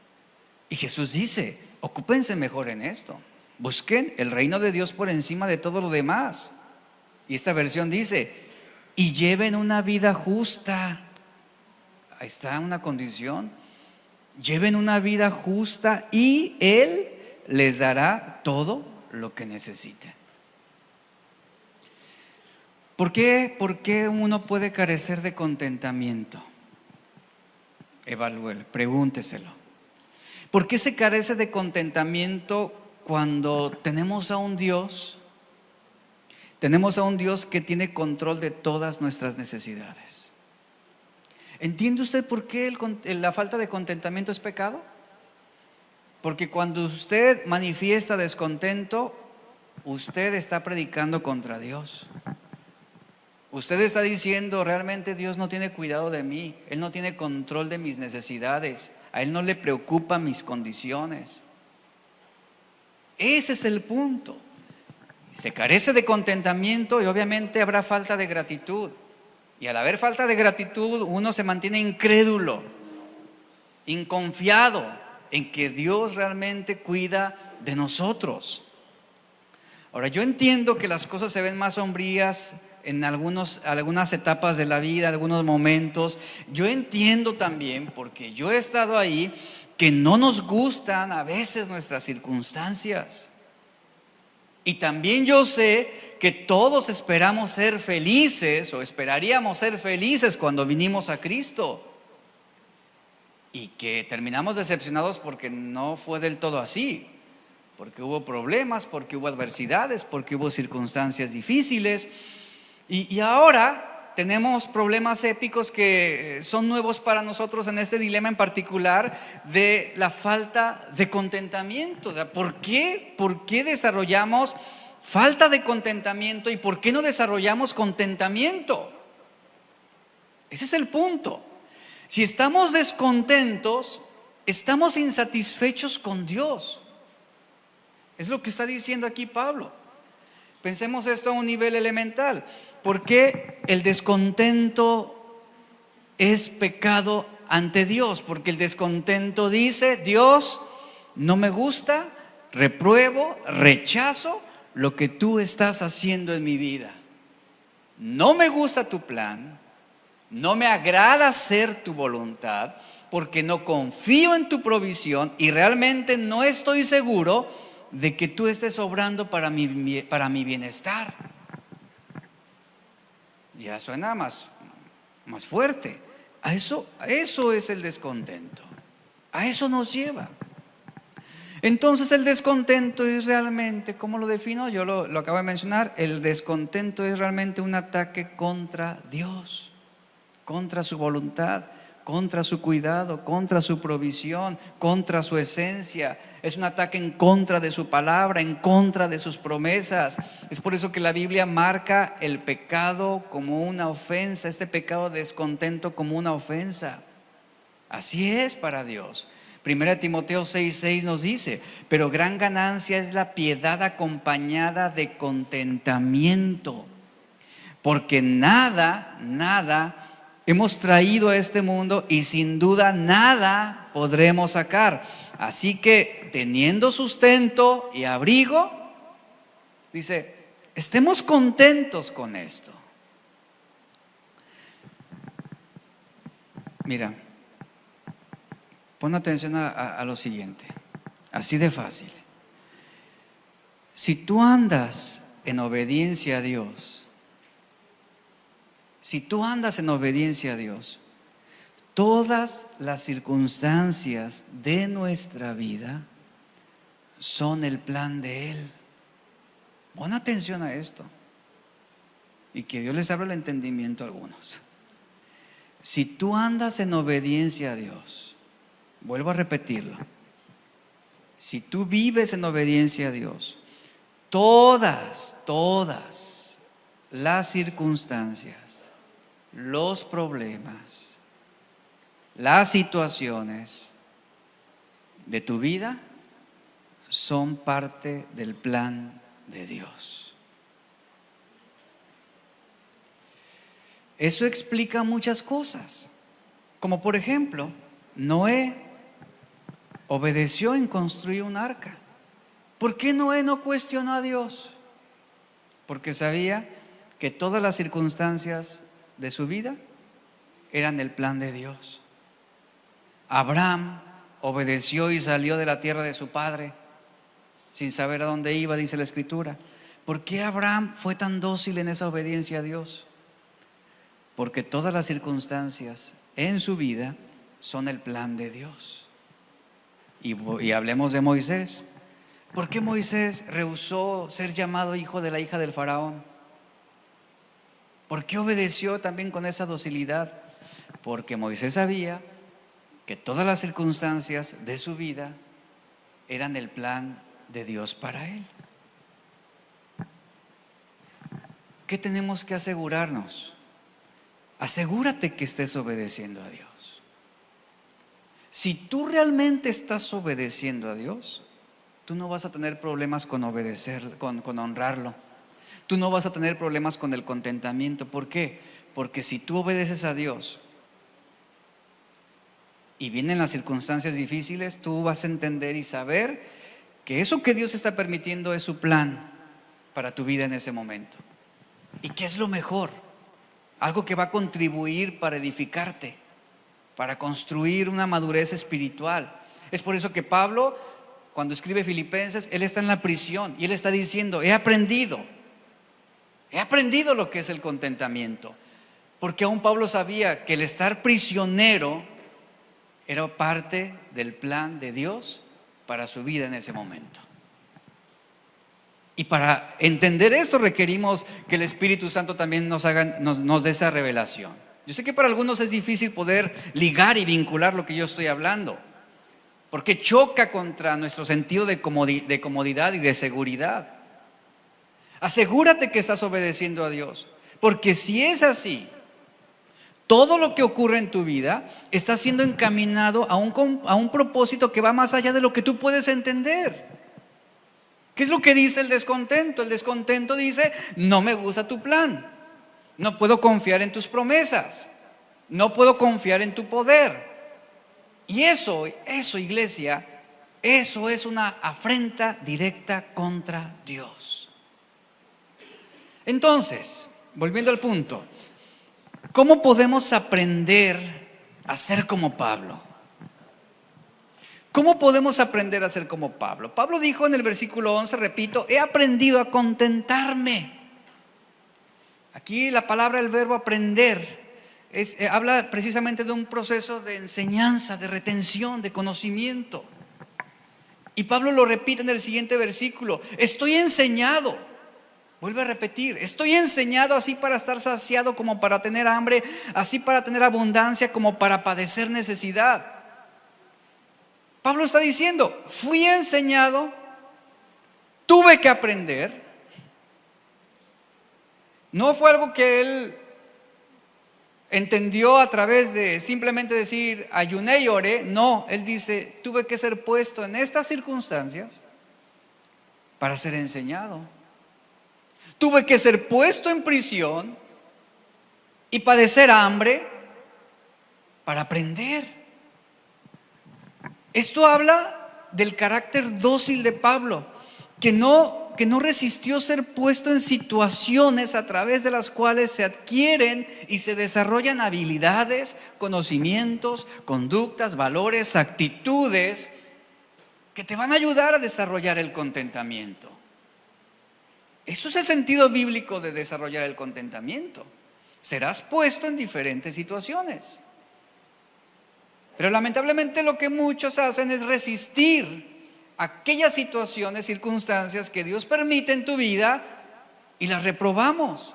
A: Y Jesús dice: ocúpense mejor en esto. Busquen el reino de Dios por encima de todo lo demás. Y esta versión dice: y lleven una vida justa. Ahí está una condición. Lleven una vida justa y Él les dará todo lo que necesiten. ¿Por qué uno puede carecer de contentamiento? Evalúelo, pregúnteselo. ¿Por qué se carece de contentamiento cuando tenemos a un Dios? Tenemos a un Dios que tiene control de todas nuestras necesidades. ¿Entiende usted por qué la falta de contentamiento es pecado? Porque cuando usted manifiesta descontento, usted está predicando contra Dios. Usted está diciendo: realmente Dios no tiene cuidado de mí, Él no tiene control de mis necesidades, a Él no le preocupan mis condiciones. Ese es el punto. Se carece de contentamiento y obviamente habrá falta de gratitud. Y al haber falta de gratitud, uno se mantiene incrédulo, inconfiado en que Dios realmente cuida de nosotros. Ahora, yo entiendo que las cosas se ven más sombrías en algunas etapas de la vida, algunos momentos. Yo entiendo también, porque yo he estado ahí, que no nos gustan a veces nuestras circunstancias. Y también yo sé que todos esperamos ser felices, o esperaríamos ser felices cuando vinimos a Cristo, y que terminamos decepcionados porque no fue del todo así, porque hubo problemas, porque hubo adversidades, porque hubo circunstancias difíciles. Y ahora tenemos problemas épicos que son nuevos para nosotros en este dilema en particular de la falta de contentamiento. ¿Por qué? ¿Por qué desarrollamos falta de contentamiento y por qué no desarrollamos contentamiento? Ese es el punto. Si estamos descontentos, estamos insatisfechos con Dios. Es lo que está diciendo aquí Pablo. Pensemos esto a un nivel elemental. ¿Por qué el descontento es pecado ante Dios? Porque el descontento dice: Dios, no me gusta, repruebo, rechazo lo que tú estás haciendo en mi vida. No me gusta tu plan, no me agrada hacer tu voluntad, porque no confío en tu provisión y realmente no estoy seguro de que tú estés obrando para mi bienestar. Ya suena más fuerte. Eso es el descontento. A eso nos lleva. Entonces el descontento es realmente, ¿cómo lo defino? Yo lo acabo de mencionar. El descontento es realmente un ataque contra Dios, contra su voluntad, contra su cuidado, contra su provisión, contra su esencia. Es un ataque en contra de su palabra, en contra de sus promesas. Es por eso que la Biblia marca el pecado como una ofensa, este pecado de descontento como una ofensa. Así es para Dios. 1 Timoteo 6:6 nos dice: pero gran ganancia es la piedad acompañada de contentamiento, porque nada hemos traído a este mundo y sin duda nada podremos sacar. Así que teniendo sustento y abrigo, dice, estemos contentos con esto. Mira, pon atención a lo siguiente, así de fácil. Si tú andas en obediencia a Dios, si tú andas en obediencia a Dios, todas las circunstancias de nuestra vida son el plan de Él. Pon atención a esto y que Dios les abra el entendimiento a algunos. Si tú andas en obediencia a Dios, vuelvo a repetirlo, si tú vives en obediencia a Dios, todas las circunstancias, los problemas, las situaciones de tu vida son parte del plan de Dios. Eso explica muchas cosas, como por ejemplo, Noé obedeció en construir un arca. ¿Por qué Noé no cuestionó a Dios? Porque sabía que todas las circunstancias de su vida eran el plan de Dios. Abraham obedeció y salió de la tierra de su padre sin saber a dónde iba, dice la Escritura. ¿Por qué Abraham fue tan dócil en esa obediencia a Dios? Porque todas las circunstancias en su vida son el plan de Dios. Y hablemos de Moisés. ¿Por qué Moisés rehusó ser llamado hijo de la hija del faraón? ¿Por qué obedeció también con esa docilidad? Porque Moisés sabía que todas las circunstancias de su vida eran el plan de Dios para él. ¿Qué tenemos que asegurarnos? Asegúrate que estés obedeciendo a Dios. Si tú realmente estás obedeciendo a Dios, tú no vas a tener problemas con obedecer, con honrarlo. Tú no vas a tener problemas con el contentamiento. ¿Por qué? Porque si tú obedeces a Dios y vienen las circunstancias difíciles, tú vas a entender y saber que eso que Dios está permitiendo es su plan para tu vida en ese momento. ¿Y qué es lo mejor? Algo que va a contribuir para edificarte, para construir una madurez espiritual. Es por eso que Pablo, cuando escribe Filipenses, él está en la prisión y él está diciendo, he aprendido lo que es el contentamiento. Porque aún Pablo sabía que el estar prisionero era parte del plan de Dios para su vida en ese momento. Y para entender esto requerimos que el Espíritu Santo también nos dé esa revelación. Yo sé que para algunos es difícil poder ligar y vincular lo que yo estoy hablando, porque choca contra nuestro sentido de comodidad y de seguridad. Asegúrate que estás obedeciendo a Dios, porque si es así, todo lo que ocurre en tu vida está siendo encaminado a un propósito que va más allá de lo que tú puedes entender. ¿Qué es lo que dice el descontento? El descontento dice, no me gusta tu plan, no puedo confiar en tus promesas, no puedo confiar en tu poder. Y eso, iglesia, eso es una afrenta directa contra Dios. Entonces, volviendo al punto, ¿cómo podemos aprender a ser como Pablo? ¿Cómo podemos aprender a ser como Pablo? Pablo dijo en el versículo 11, repito, he aprendido a contentarme. Aquí la palabra, el verbo aprender, habla precisamente de un proceso de enseñanza, de retención, de conocimiento. Y Pablo lo repite en el siguiente versículo, estoy enseñado. Vuelve a repetir, estoy enseñado así para estar saciado como para tener hambre, así para tener abundancia como para padecer necesidad. Pablo está diciendo, fui enseñado, tuve que aprender. No fue algo que él entendió a través de simplemente decir ayuné y oré. No, él dice, tuve que ser puesto en estas circunstancias para ser enseñado. Tuve que ser puesto en prisión y padecer hambre para aprender. Esto habla del carácter dócil de Pablo, que no resistió ser puesto en situaciones a través de las cuales se adquieren y se desarrollan habilidades, conocimientos, conductas, valores, actitudes que te van a ayudar a desarrollar el contentamiento. Eso es el sentido bíblico de desarrollar el contentamiento. Serás puesto en diferentes situaciones. Pero lamentablemente lo que muchos hacen es resistir aquellas situaciones, circunstancias que Dios permite en tu vida y las reprobamos,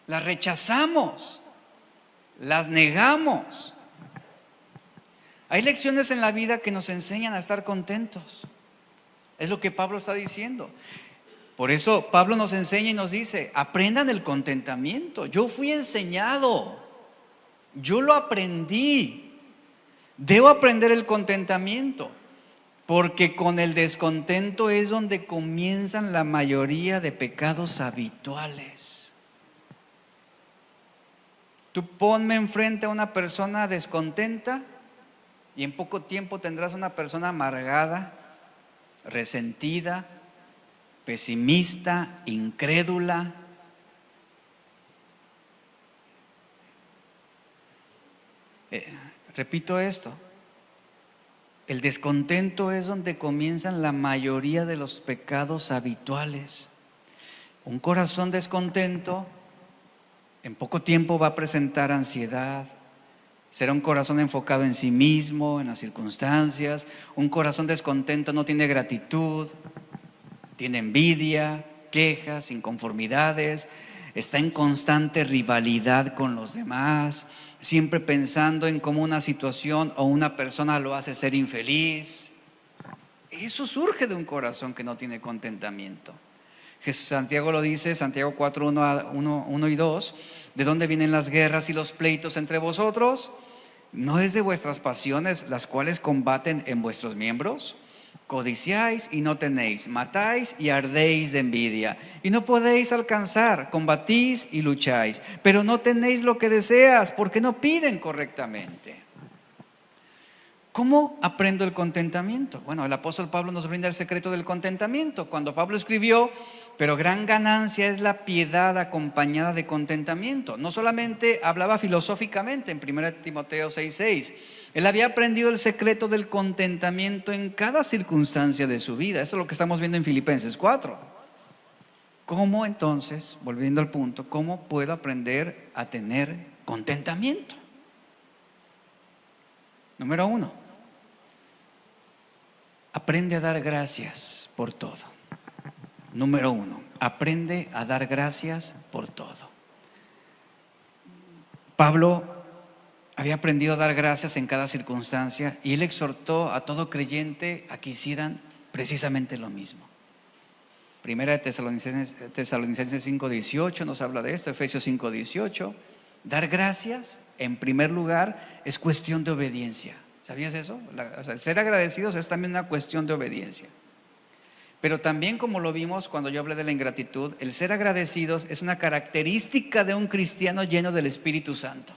A: las rechazamos, las negamos. Hay lecciones en la vida que nos enseñan a estar contentos. Es lo que Pablo está diciendo. Por eso Pablo nos enseña y nos dice: aprendan el contentamiento. Yo fui enseñado, yo lo aprendí. Debo aprender el contentamiento, porque con el descontento es donde comienzan la mayoría de pecados habituales. Tú ponme enfrente a una persona descontenta y en poco tiempo tendrás una persona amargada, resentida, pesimista, incrédula. Repito esto: el descontento es donde comienzan la mayoría de los pecados habituales. Un corazón descontento en poco tiempo va a presentar ansiedad. Será un corazón enfocado en sí mismo, en las circunstancias. Un corazón descontento no tiene gratitud, tiene envidia, quejas, inconformidades, está en constante rivalidad con los demás, siempre pensando en cómo una situación o una persona lo hace ser infeliz. Eso surge de un corazón que no tiene contentamiento. Santiago lo dice, Santiago 4, 1 y 2: ¿de dónde vienen las guerras y los pleitos entre vosotros? ¿No es de vuestras pasiones las cuales combaten en vuestros miembros? Codiciáis y no tenéis, matáis y ardéis de envidia, y no podéis alcanzar, combatís y lucháis, pero no tenéis lo que deseas, porque no piden correctamente. ¿Cómo aprendo el contentamiento? Bueno, el apóstol Pablo nos brinda el secreto del contentamiento. Cuando Pablo escribió: pero gran ganancia es la piedad acompañada de contentamiento, no solamente hablaba filosóficamente en 1 Timoteo 6:6. Él había aprendido el secreto del contentamiento en cada circunstancia de su vida. Eso es lo que estamos viendo en Filipenses 4. ¿Cómo entonces, volviendo al punto, cómo puedo aprender a tener contentamiento? Número 1, aprende a dar gracias por todo. Número 1, aprende a dar gracias por todo. Pablo había aprendido a dar gracias en cada circunstancia y él exhortó a todo creyente a que hicieran precisamente lo mismo. Primera de Tesalonicenses 5:18 nos habla de esto, Efesios 5:18. Dar gracias, en primer lugar, es cuestión de obediencia. ¿Sabías eso? El ser agradecidos es también una cuestión de obediencia. Pero también, como lo vimos cuando yo hablé de la ingratitud, el ser agradecidos es una característica de un cristiano lleno del Espíritu Santo.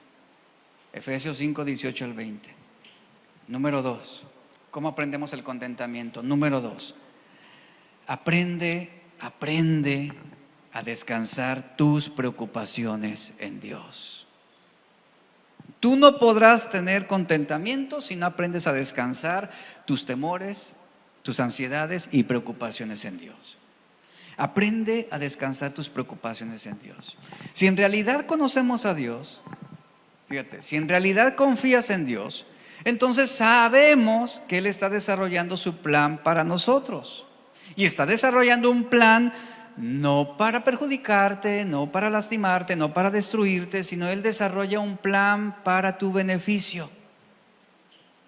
A: Efesios 5:18 al 20. Número 2, ¿cómo aprendemos el contentamiento? Número 2, aprende a descansar tus preocupaciones en Dios. Tú no podrás tener contentamiento si no aprendes a descansar tus temores, tus ansiedades y preocupaciones en Dios. Aprende a descansar tus preocupaciones en Dios. Si en realidad conocemos a Dios, fíjate, si en realidad confías en Dios, entonces sabemos que Él está desarrollando su plan para nosotros. Y está desarrollando un plan no para perjudicarte, no para lastimarte, no para destruirte, sino Él desarrolla un plan para tu beneficio.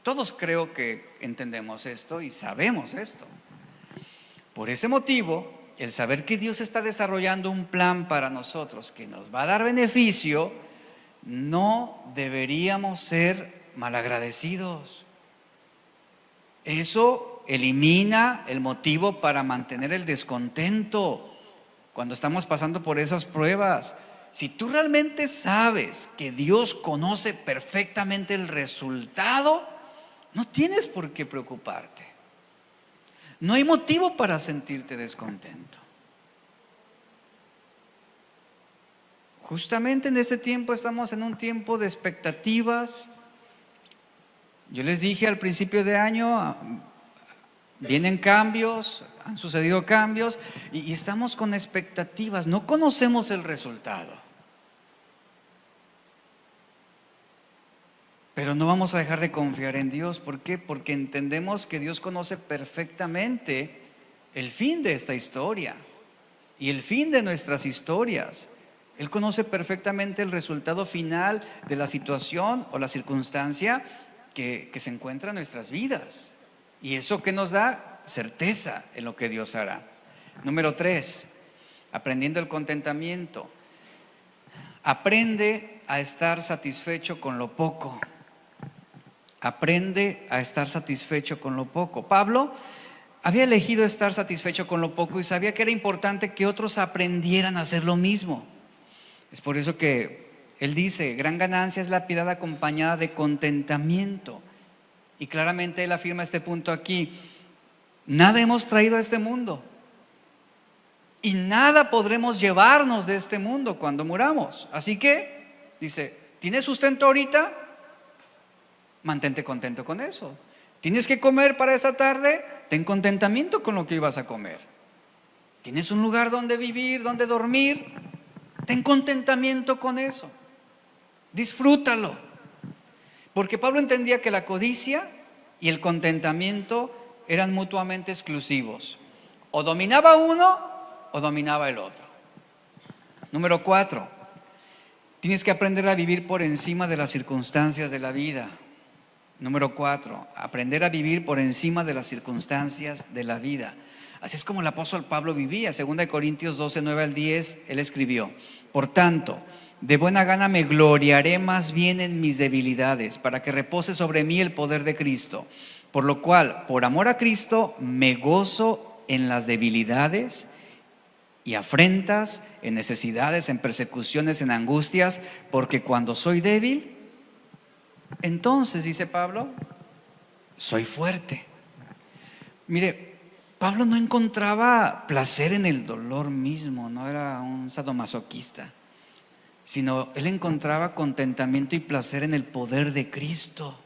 A: Todos creo que entendemos esto y sabemos esto. Por ese motivo, el saber que Dios está desarrollando un plan para nosotros que nos va a dar beneficio, no deberíamos ser malagradecidos. Eso elimina el motivo para mantener el descontento cuando estamos pasando por esas pruebas. Si tú realmente sabes que Dios conoce perfectamente el resultado, no tienes por qué preocuparte. No hay motivo para sentirte descontento. Justamente en este tiempo estamos en un tiempo de expectativas. Yo les dije al principio de año, vienen cambios, han sucedido cambios y estamos con expectativas. No conocemos el resultado, pero no vamos a dejar de confiar en Dios. ¿Por qué? Porque entendemos que Dios conoce perfectamente el fin de esta historia y el fin de nuestras historias. Él conoce perfectamente el resultado final de la situación o la circunstancia que se encuentra en nuestras vidas. Y eso que nos da certeza en lo que Dios hará. Número 3, aprendiendo el contentamiento. Aprende a estar satisfecho con lo poco. Aprende a estar satisfecho con lo poco. Pablo había elegido estar satisfecho con lo poco y sabía que era importante que otros aprendieran a hacer lo mismo. Es por eso que él dice, gran ganancia es la piedad acompañada de contentamiento. Y claramente él afirma este punto aquí: nada hemos traído a este mundo y nada podremos llevarnos de este mundo cuando muramos. Así que, dice, ¿tienes sustento ahorita? Mantente contento con eso. ¿Tienes que comer para esa tarde? Ten contentamiento con lo que ibas a comer. ¿Tienes un lugar donde vivir, donde dormir? Ten contentamiento con eso. Disfrútalo. Porque Pablo entendía que la codicia y el contentamiento eran mutuamente exclusivos. O dominaba uno o dominaba el otro. Número 4, tienes que aprender a vivir por encima de las circunstancias de la vida. Número 4, aprender a vivir por encima de las circunstancias de la vida. Así es como el apóstol Pablo vivía. 2 Corintios 12, 9 al 10, él escribió: por tanto, de buena gana me gloriaré más bien en mis debilidades, para que repose sobre mí el poder de Cristo. Por lo cual, por amor a Cristo, me gozo en las debilidades y afrentas, en necesidades, en persecuciones, en angustias, porque cuando soy débil, entonces, dice Pablo, soy fuerte. Mire, Pablo no encontraba placer en el dolor mismo, no era un sadomasoquista, sino él encontraba contentamiento y placer en el poder de Cristo.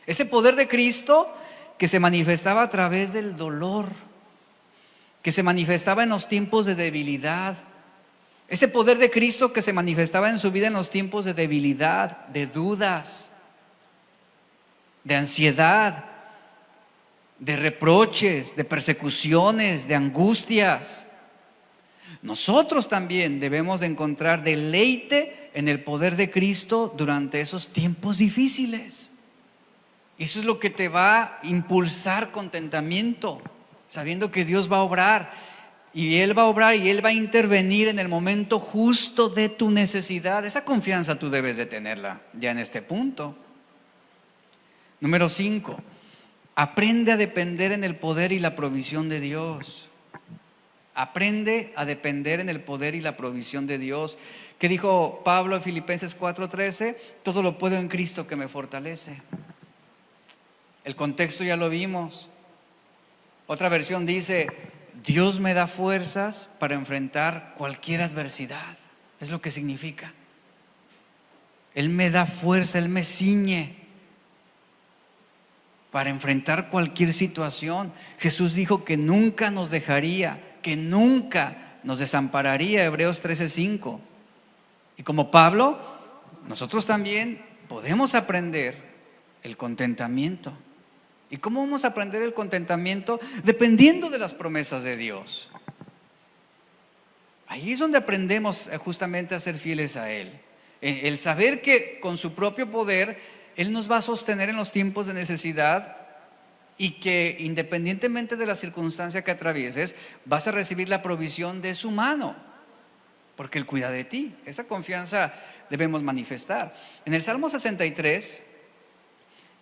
A: Ese poder de Cristo que se manifestaba a través del dolor, que se manifestaba en los tiempos de debilidad. Ese poder de Cristo que se manifestaba en su vida en los tiempos de debilidad, de dudas, de ansiedad, de reproches, de persecuciones, de angustias. Nosotros también debemos de encontrar deleite en el poder de Cristo durante esos tiempos difíciles. Eso es lo que te va a impulsar contentamiento, sabiendo que Dios va a obrar. Y Él va a obrar y Él va a intervenir en el momento justo de tu necesidad. Esa confianza tú debes de tenerla ya en este punto. Número 5, aprende a depender en el poder y la provisión de Dios. Aprende a depender en el poder y la provisión de Dios. ¿Qué dijo Pablo en Filipenses 4:13? Todo lo puedo en Cristo que me fortalece. El contexto ya lo vimos. Otra versión dice: Dios me da fuerzas para enfrentar cualquier adversidad. Es lo que significa. Él me da fuerza, Él me ciñe para enfrentar cualquier situación. Jesús dijo que nunca nos dejaría, que nunca nos desampararía. Hebreos 13:5. Y como Pablo, nosotros también podemos aprender el contentamiento. ¿Y cómo vamos a aprender el contentamiento? Dependiendo de las promesas de Dios. Ahí es donde aprendemos justamente a ser fieles a Él. El saber que con su propio poder Él nos va a sostener en los tiempos de necesidad y que independientemente de la circunstancia que atravieses, vas a recibir la provisión de su mano, porque Él cuida de ti. Esa confianza debemos manifestar. En el Salmo 63,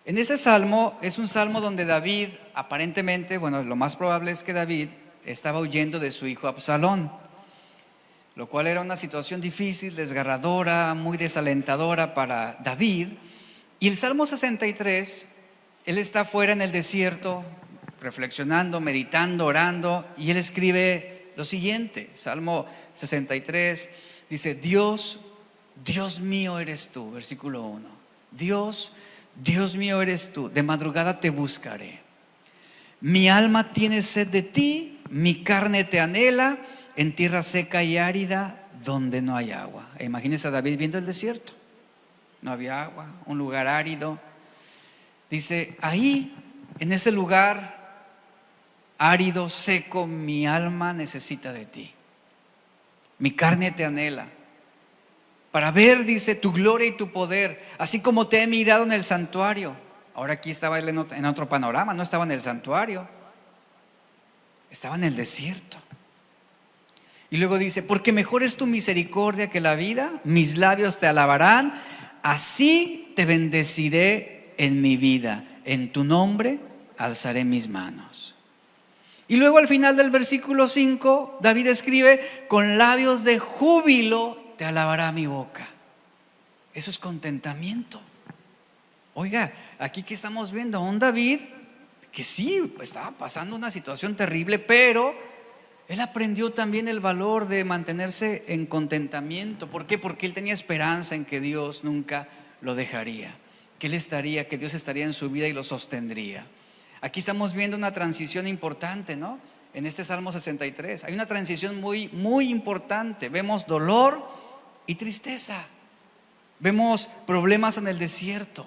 A: en ese salmo es un salmo donde David aparentemente, bueno, lo más probable es que David estaba huyendo de su hijo Absalón, lo cual era una situación difícil, desgarradora, muy desalentadora para David. Y el Salmo 63, él está fuera en el desierto, reflexionando, meditando, orando, y él escribe lo siguiente, Salmo 63, dice: Dios mío eres tú, versículo 1. Dios mío eres tú, de madrugada te buscaré. Mi alma tiene sed de ti, mi carne te anhela en tierra seca y árida donde no hay agua. Imagínense a David viendo el desierto. No había agua, un lugar árido. Dice, ahí, en ese lugar árido, seco, mi alma necesita de ti. Mi carne te anhela para ver, dice, tu gloria y tu poder, así como te he mirado en el santuario. Ahora aquí estaba él en otro panorama, no estaba en el santuario, estaba en el desierto. Y luego dice, porque mejor es tu misericordia que la vida, mis labios te alabarán, así te bendeciré en mi vida, en tu nombre alzaré mis manos. Y luego al final del versículo 5, David escribe, con labios de júbilo te alabará mi boca. Eso es contentamiento. Oiga, aquí que estamos viendo a un David que sí, estaba pasando una situación terrible, pero él aprendió también el valor de mantenerse en contentamiento. ¿Por qué? Porque él tenía esperanza en que Dios nunca lo dejaría, que Dios estaría en su vida y lo sostendría. Aquí estamos viendo una transición importante, ¿no? En este Salmo 63 hay una transición muy, muy importante. Vemos dolor y tristeza, vemos problemas en el desierto,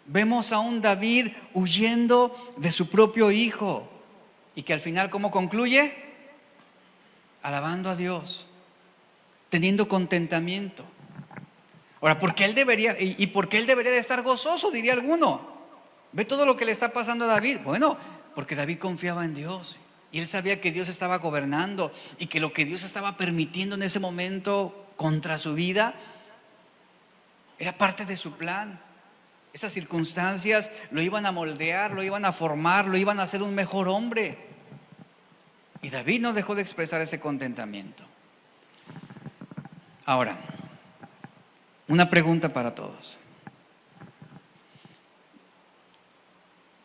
A: vemos a un David huyendo de su propio hijo, y que al final, ¿cómo concluye? Alabando a Dios, teniendo contentamiento. Ahora, ¿por qué él debería de estar gozoso? Diría alguno. Ve todo lo que le está pasando a David. Bueno, porque David confiaba en Dios y él sabía que Dios estaba gobernando y que lo que Dios estaba permitiendo en ese momento contra su vida era parte de su plan. Esas circunstancias lo iban a moldear, lo iban a formar, lo iban a hacer un mejor hombre. Y David no dejó de expresar ese contentamiento. Ahora, una pregunta para todos.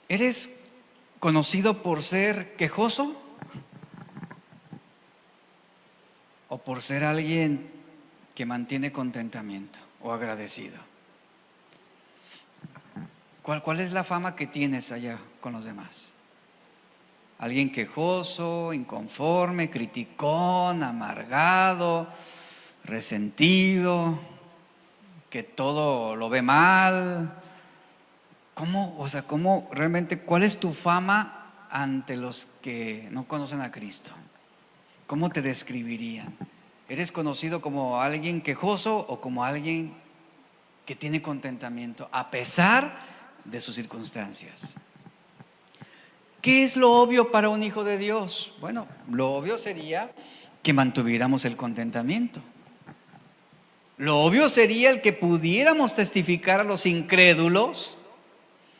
A: ¿Eres conocido por ser quejoso o por ser alguien que mantiene contentamiento o agradecido? ¿Cuál es la fama que tienes allá con los demás? ¿Alguien quejoso, inconforme, criticón, amargado, resentido, que todo lo ve mal? ¿Cómo realmente, cuál es tu fama ante los que no conocen a Cristo? ¿Cómo te describirían? ¿Eres conocido como alguien quejoso o como alguien que tiene contentamiento a pesar de sus circunstancias? ¿Qué es lo obvio para un hijo de Dios? Bueno, lo obvio sería que mantuviéramos el contentamiento. Lo obvio sería el que pudiéramos testificar a los incrédulos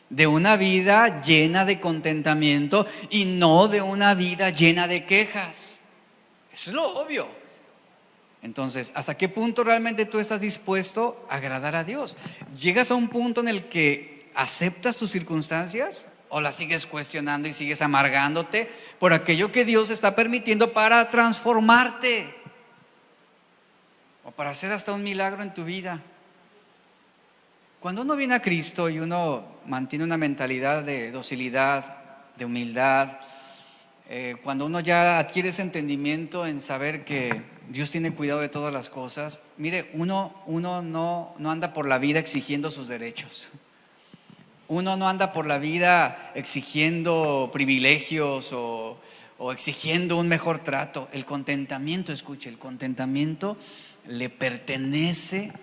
A: de una vida llena de contentamiento y no de una vida llena de quejas. Eso es lo obvio. Entonces, ¿hasta qué punto realmente tú estás dispuesto a agradar a Dios? ¿Llegas a un punto en el que aceptas tus circunstancias o las sigues cuestionando y sigues amargándote por aquello que Dios está permitiendo para transformarte o para hacer hasta un milagro en tu vida? Cuando uno viene a Cristo y uno mantiene una mentalidad de docilidad, de humildad, cuando uno ya adquiere ese entendimiento en saber que Dios tiene cuidado de todas las cosas, mire, uno no anda por la vida exigiendo sus derechos. Uno no anda por la vida exigiendo privilegios o exigiendo un mejor trato. El contentamiento, escuche, el contentamiento le pertenece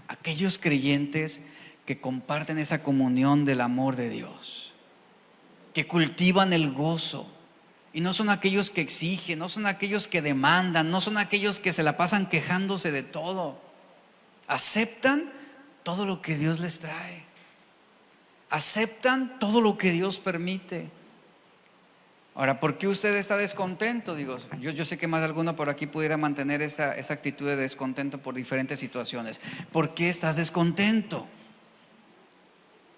A: a aquellos creyentes que comparten esa comunión del amor de Dios, que cultivan el gozo. Y no son aquellos que exigen, no son aquellos que demandan, no son aquellos que se la pasan quejándose de todo. Aceptan todo lo que Dios les trae. Aceptan todo lo que Dios permite. Ahora, ¿por qué usted está descontento? Digo, yo sé que más de alguno por aquí pudiera mantener esa actitud de descontento por diferentes situaciones. ¿Por qué estás descontento?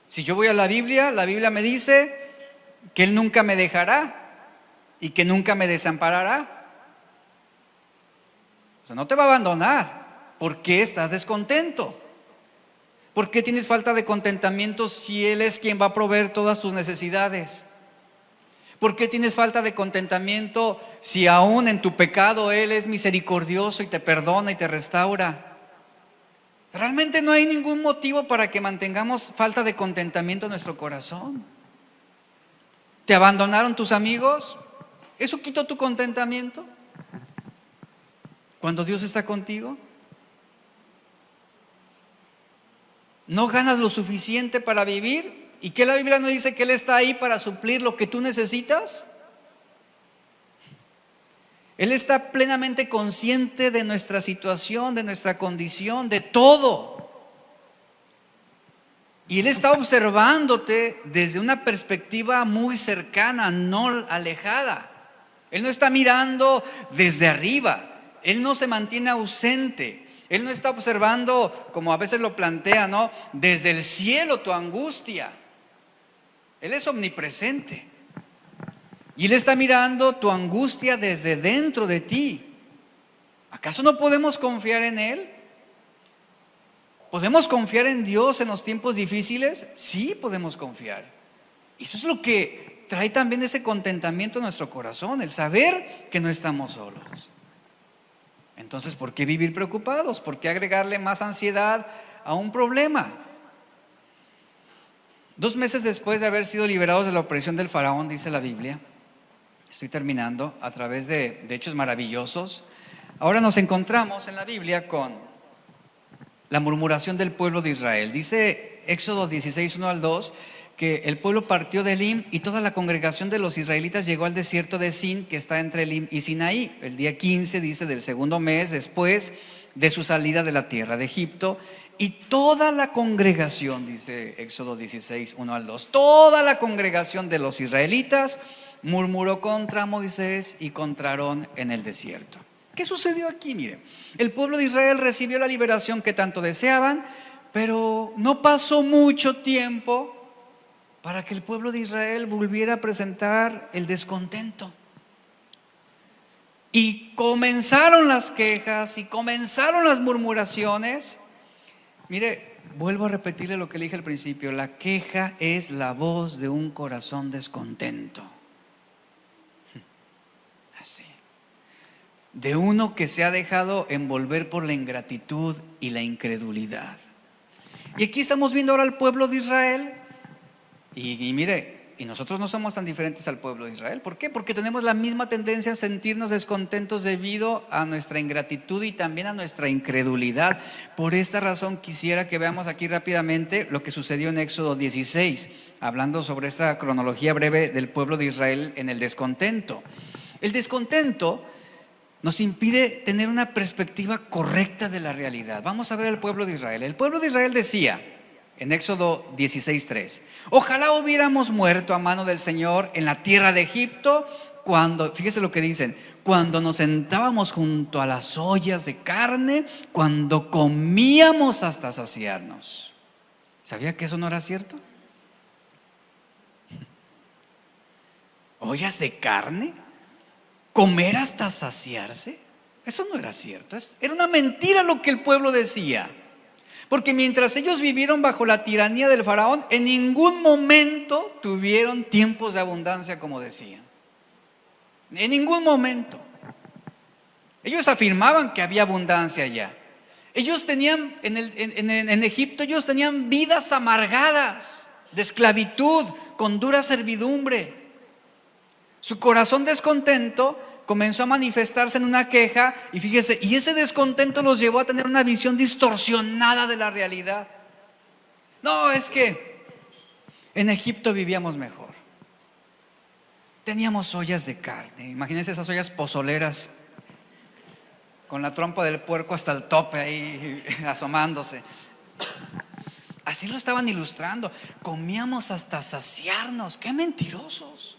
A: Si yo voy a la Biblia me dice, que Él nunca me dejará y que nunca me desamparará. O sea, no te va a abandonar. ¿Por qué estás descontento? ¿Por qué tienes falta de contentamiento si Él es quien va a proveer todas tus necesidades? ¿Por qué tienes falta de contentamiento si aún en tu pecado Él es misericordioso y te perdona y te restaura? Realmente no hay ningún motivo para que mantengamos falta de contentamiento en nuestro corazón. ¿Te abandonaron tus amigos? ¿Eso quitó tu contentamiento? Cuando Dios está contigo, ¿no ganas lo suficiente para vivir? ¿Y que la Biblia no dice que Él está ahí para suplir lo que tú necesitas? Él está plenamente consciente de nuestra situación, de nuestra condición, de todo. Y Él está observándote desde una perspectiva muy cercana, no alejada. Él no está mirando desde arriba. Él no se mantiene ausente. Él no está observando, como a veces lo plantea, ¿no? Desde el cielo tu angustia. Él es omnipresente. Y Él está mirando tu angustia desde dentro de ti. ¿Acaso no podemos confiar en Él? ¿Podemos confiar en Dios en los tiempos difíciles? Sí, podemos confiar. Y eso es lo que trae también ese contentamiento en nuestro corazón, el saber que no estamos solos. Entonces, ¿por qué vivir preocupados? ¿Por qué agregarle más ansiedad a un problema? 2 meses después de haber sido liberados de la opresión del faraón, dice la Biblia, estoy terminando, a través de hechos maravillosos, ahora nos encontramos en la Biblia con la murmuración del pueblo de Israel. Dice Éxodo 16, 1 al 2, que el pueblo partió de Elim y toda la congregación de los israelitas llegó al desierto de Sin, que está entre Elim y Sinaí, el día 15, dice, del segundo mes después de su salida de la tierra de Egipto. Y toda la congregación, dice Éxodo 16, 1 al 2, toda la congregación de los israelitas murmuró contra Moisés y contra Aarón en el desierto. ¿Qué sucedió aquí? Miren, el pueblo de Israel recibió la liberación que tanto deseaban, pero no pasó mucho tiempo para que el pueblo de Israel volviera a presentar el descontento. Y comenzaron las quejas y comenzaron las murmuraciones. Mire, vuelvo a repetirle lo que le dije al principio: la queja es la voz de un corazón descontento. Así. De uno que se ha dejado envolver por la ingratitud y la incredulidad. Y aquí estamos viendo ahora al pueblo de Israel. Y mire, y nosotros no somos tan diferentes al pueblo de Israel. ¿Por qué? Porque tenemos la misma tendencia a sentirnos descontentos debido a nuestra ingratitud y también a nuestra incredulidad. Por esta razón quisiera que veamos aquí rápidamente lo que sucedió en Éxodo 16, hablando sobre esta cronología breve del pueblo de Israel en el descontento. El descontento nos impide tener una perspectiva correcta de la realidad. Vamos a ver al pueblo de Israel. El pueblo de Israel decía en Éxodo 16:3: ojalá hubiéramos muerto a mano del Señor en la tierra de Egipto, cuando, fíjese lo que dicen, cuando nos sentábamos junto a las ollas de carne, cuando comíamos hasta saciarnos. ¿Sabía que eso no era cierto? ¿Ollas de carne? ¿Comer hasta saciarse? Eso no era cierto, era una mentira lo que el pueblo decía. Porque mientras ellos vivieron bajo la tiranía del faraón, en ningún momento tuvieron tiempos de abundancia, como decían. En ningún momento. Ellos afirmaban que había abundancia allá. Ellos tenían, en Egipto, ellos tenían vidas amargadas, de esclavitud, con dura servidumbre. Su corazón descontento comenzó a manifestarse en una queja, y fíjese, y ese descontento los llevó a tener una visión distorsionada de la realidad. No, es que en Egipto vivíamos mejor. Teníamos ollas de carne. Imagínense esas ollas pozoleras con la trompa del puerco hasta el tope ahí asomándose. Así lo estaban ilustrando. Comíamos hasta saciarnos. ¡Qué mentirosos!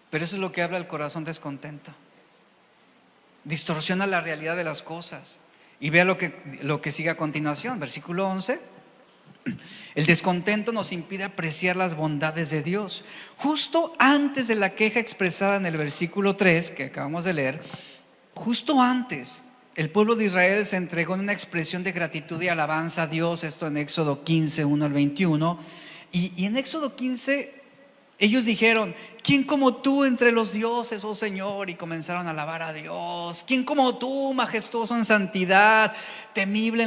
A: Pero eso es lo que habla el corazón descontento. Distorsiona la realidad de las cosas. Y vea lo que sigue a continuación, versículo 11. El descontento nos impide apreciar las bondades de Dios. Justo antes de la queja expresada en el versículo 3 que acabamos de leer, justo antes, el pueblo de Israel se entregó en una expresión de gratitud y alabanza a Dios, esto en Éxodo 15, 1 al 21. Y en Éxodo 15 ellos dijeron: ¿quién como tú entre los dioses, oh Señor? Y comenzaron a alabar a Dios. ¿Quién como tú, majestuoso en santidad, temible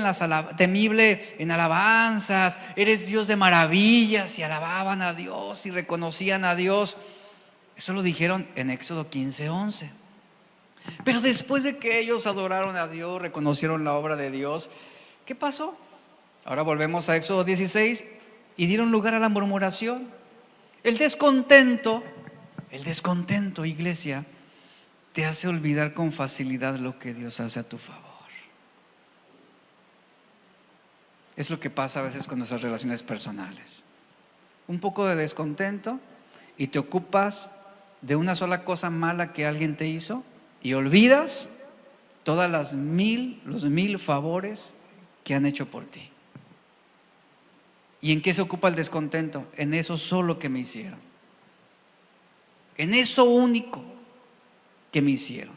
A: en alabanzas? Eres Dios de maravillas. Y alababan a Dios y reconocían a Dios. Eso lo dijeron en Éxodo 15, 11. Pero después de que ellos adoraron a Dios, reconocieron la obra de Dios, ¿qué pasó? Ahora volvemos a Éxodo 16 y dieron lugar a la murmuración. El descontento, iglesia, te hace olvidar con facilidad lo que Dios hace a tu favor. Es lo que pasa a veces con nuestras relaciones personales. Un poco de descontento y te ocupas de una sola cosa mala que alguien te hizo y olvidas todas los mil favores que han hecho por ti. ¿Y en qué se ocupa el descontento? En eso solo que me hicieron, en eso único que me hicieron.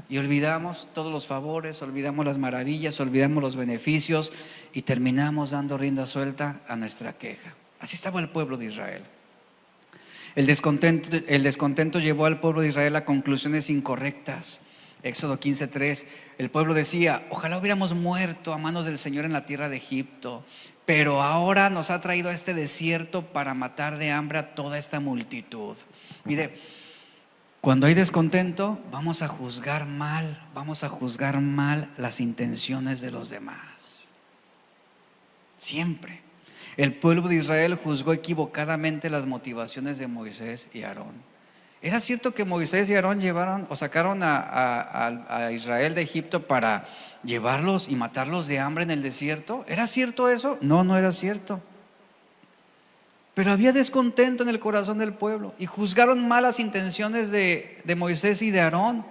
A: Y olvidamos todos los favores, olvidamos las maravillas, olvidamos los beneficios y terminamos dando rienda suelta a nuestra queja. Así estaba el pueblo de Israel. El descontento llevó al pueblo de Israel a conclusiones incorrectas. Éxodo 15:3, el pueblo decía: ojalá hubiéramos muerto a manos del Señor en la tierra de Egipto, pero ahora nos ha traído a este desierto para matar de hambre a toda esta multitud. Mire, cuando hay descontento, vamos a juzgar mal las intenciones de los demás. Siempre. El pueblo de Israel juzgó equivocadamente las motivaciones de Moisés y Aarón. ¿Era cierto que Moisés y Aarón sacaron a Israel de Egipto para llevarlos y matarlos de hambre en el desierto? ¿Era cierto eso? No, no era cierto. Pero había descontento en el corazón del pueblo y juzgaron malas intenciones de Moisés y de Aarón.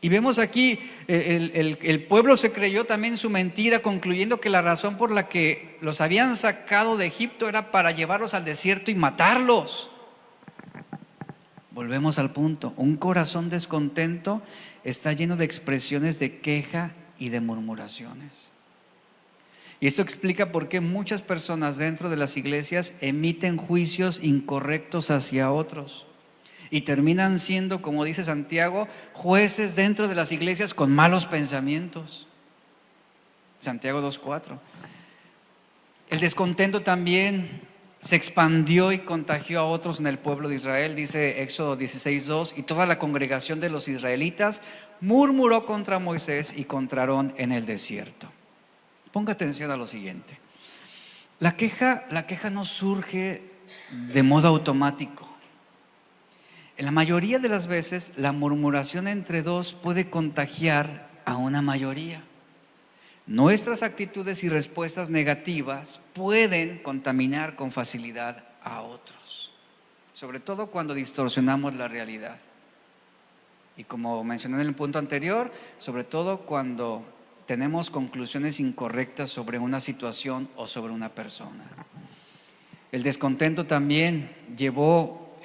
A: Y vemos aquí, el pueblo se creyó también su mentira, concluyendo que la razón por la que los habían sacado de Egipto era para llevarlos al desierto y matarlos. Volvemos al punto: un corazón descontento está lleno de expresiones de queja y de murmuraciones. Y esto explica por qué muchas personas dentro de las iglesias emiten juicios incorrectos hacia otros y terminan siendo, como dice Santiago, jueces dentro de las iglesias con malos pensamientos. Santiago 2:4. El descontento también se expandió y contagió a otros en el pueblo de Israel. Dice Éxodo 16:2, y toda la congregación de los israelitas murmuró contra Moisés y contra Aarón en el desierto. Ponga atención a lo siguiente: la queja no surge de modo automático. En la mayoría de las veces, la murmuración entre dos puede contagiar a una mayoría. Nuestras actitudes y respuestas negativas pueden contaminar con facilidad a otros, sobre todo cuando distorsionamos la realidad. Y como mencioné en el punto anterior, sobre todo cuando tenemos conclusiones incorrectas sobre una situación o sobre una persona. El descontento también llevó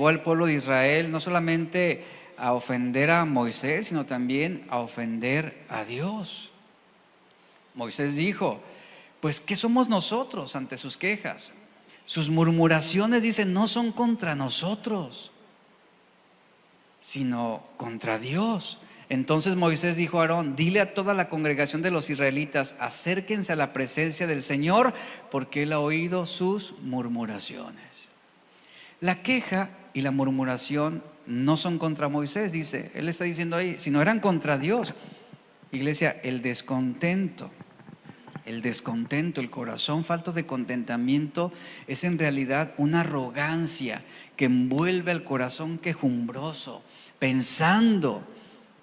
A: al pueblo de Israel no solamente a ofender a Moisés, sino también a ofender a Dios. Moisés dijo: pues ¿qué somos nosotros ante sus quejas? Sus murmuraciones, dicen, no son contra nosotros, sino contra Dios. Entonces Moisés dijo a Aarón: dile a toda la congregación de los israelitas, acérquense a la presencia del Señor, porque Él ha oído sus murmuraciones. La queja y la murmuración no son contra Moisés, dice, él está diciendo ahí, sino eran contra Dios. Iglesia, el descontento, el corazón falto de contentamiento es en realidad una arrogancia que envuelve al corazón quejumbroso, pensando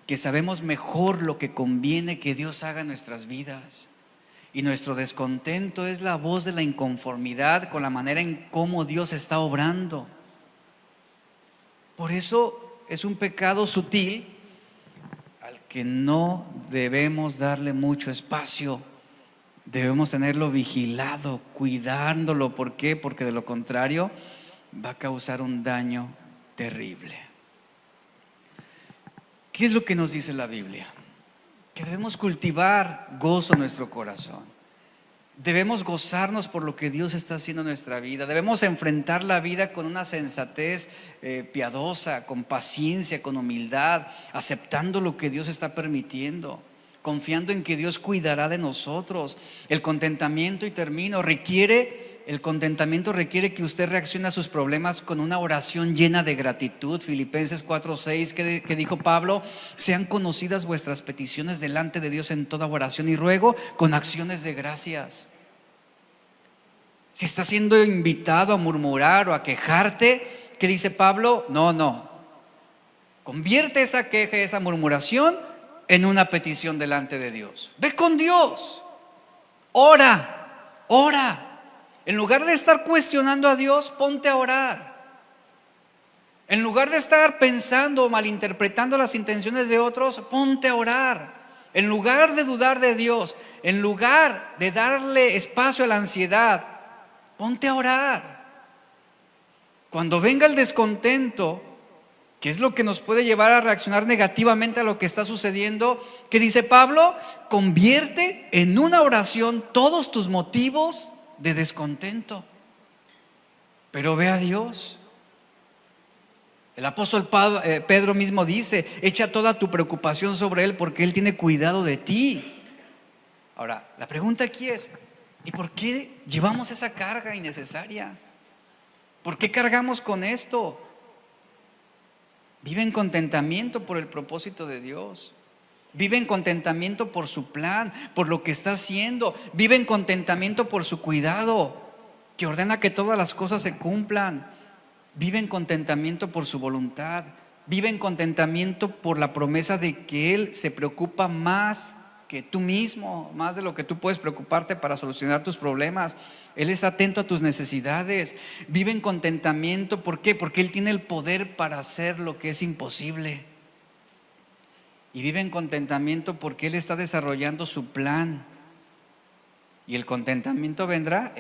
A: que sabemos mejor lo que conviene que Dios haga en nuestras vidas. Y nuestro descontento es la voz de la inconformidad con la manera en cómo Dios está obrando. Por eso es un pecado sutil al que no debemos darle mucho espacio, Debemos tenerlo vigilado, cuidándolo. ¿Por qué? Porque de lo contrario va a causar un daño terrible. ¿Qué es lo que nos dice la Biblia? Que debemos cultivar gozo en nuestro corazón. Debemos gozarnos por lo que Dios está haciendo en nuestra vida. Debemos enfrentar la vida con una sensatez piadosa, con paciencia, con humildad, aceptando lo que Dios está permitiendo, confiando en que Dios cuidará de nosotros. El contentamiento, y termino, el contentamiento requiere que usted reaccione a sus problemas con una oración llena de gratitud. Filipenses 4:6, que dijo Pablo: sean conocidas vuestras peticiones delante de Dios en toda oración y ruego con acciones de gracias. Si estás siendo invitado a murmurar o a quejarte, ¿qué dice Pablo? No. Convierte esa queja, esa murmuración en una petición delante de Dios. Ve con Dios. Ora. En lugar de estar cuestionando a Dios, ponte a orar. En lugar de estar pensando o malinterpretando las intenciones de otros, ponte a orar. En lugar de dudar de Dios, en lugar de darle espacio a la ansiedad, ponte a orar. Cuando venga el descontento, que es lo que nos puede llevar a reaccionar negativamente a lo que está sucediendo, ¿qué dice Pablo? Convierte en una oración todos tus motivos de descontento, pero ve a Dios. El apóstol Pedro mismo dice: echa toda tu preocupación sobre Él, porque Él tiene cuidado de ti. Ahora, la pregunta aquí es: ¿y por qué llevamos esa carga innecesaria? ¿Por qué cargamos con esto? Vive en contentamiento por el propósito de Dios. Vive en contentamiento por su plan, por lo que está haciendo. Vive en contentamiento por su cuidado, que ordena que todas las cosas se cumplan. Vive en contentamiento por su voluntad. Vive en contentamiento por la promesa de que Él se preocupa más que tú mismo, más de lo que tú puedes preocuparte para solucionar tus problemas. Él es atento a tus necesidades. Vive en contentamiento. ¿Por qué? Porque Él tiene el poder para hacer lo que es imposible. Y vive en contentamiento porque Él está desarrollando su plan. Y el contentamiento vendrá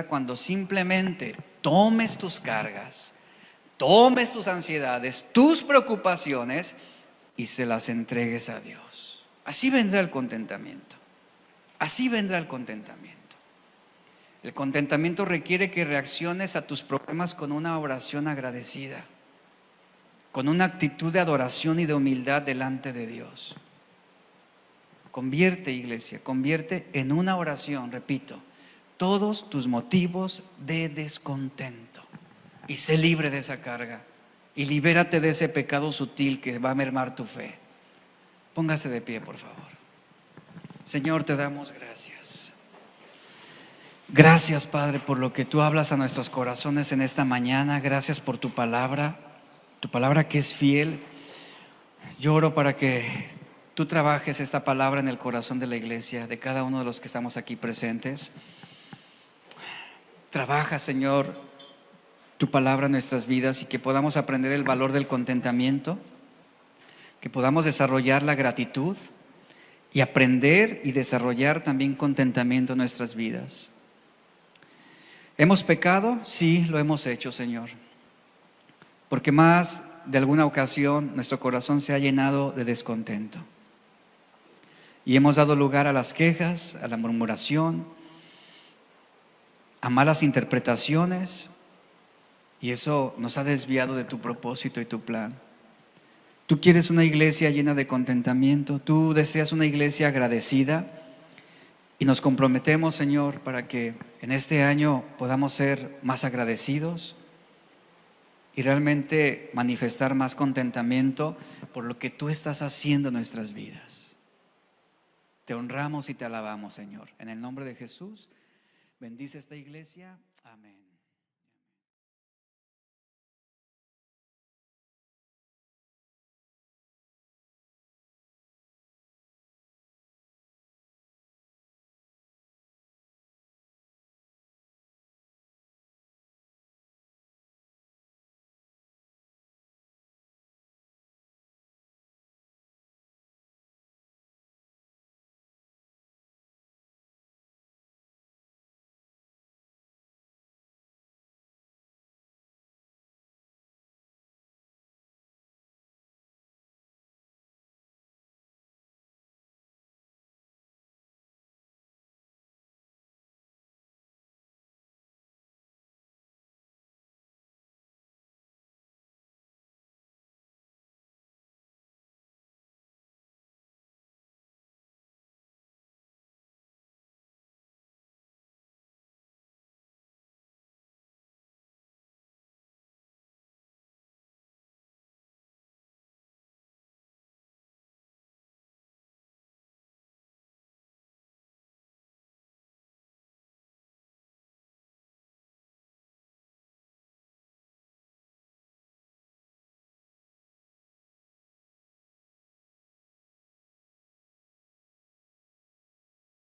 A: cuando simplemente tomes tus cargas, tomes tus ansiedades, tus preocupaciones y se las entregues a Dios. Así vendrá el contentamiento. Así vendrá el contentamiento. El contentamiento requiere que reacciones a tus problemas con una oración agradecida, con una actitud de adoración y de humildad delante de Dios. Convierte, iglesia, convierte en una oración, repito, todos tus motivos de descontento y sé libre de esa carga y libérate de ese pecado sutil que va a mermar tu fe. Póngase de pie, por favor. Señor, te damos gracias. Gracias, Padre, por lo que tú hablas a nuestros corazones en esta mañana. Gracias por tu palabra que es fiel. Yo oro para que tú trabajes esta palabra en el corazón de la iglesia, de cada uno de los que estamos aquí presentes. Trabaja, Señor, tu palabra en nuestras vidas y que podamos aprender el valor del contentamiento, que podamos desarrollar la gratitud y aprender y desarrollar también contentamiento en nuestras vidas. ¿Hemos pecado? Sí, lo hemos hecho, Señor. Porque más de alguna ocasión nuestro corazón se ha llenado de descontento y hemos dado lugar a las quejas, a la murmuración, a malas interpretaciones, y eso nos ha desviado de tu propósito y tu plan. Tú quieres una iglesia llena de contentamiento, tú deseas una iglesia agradecida, y nos comprometemos, Señor, para que en este año podamos ser más agradecidos y realmente manifestar más contentamiento por lo que tú estás haciendo en nuestras vidas. Te honramos y te alabamos, Señor. En el nombre de Jesús, bendice esta iglesia. Amén.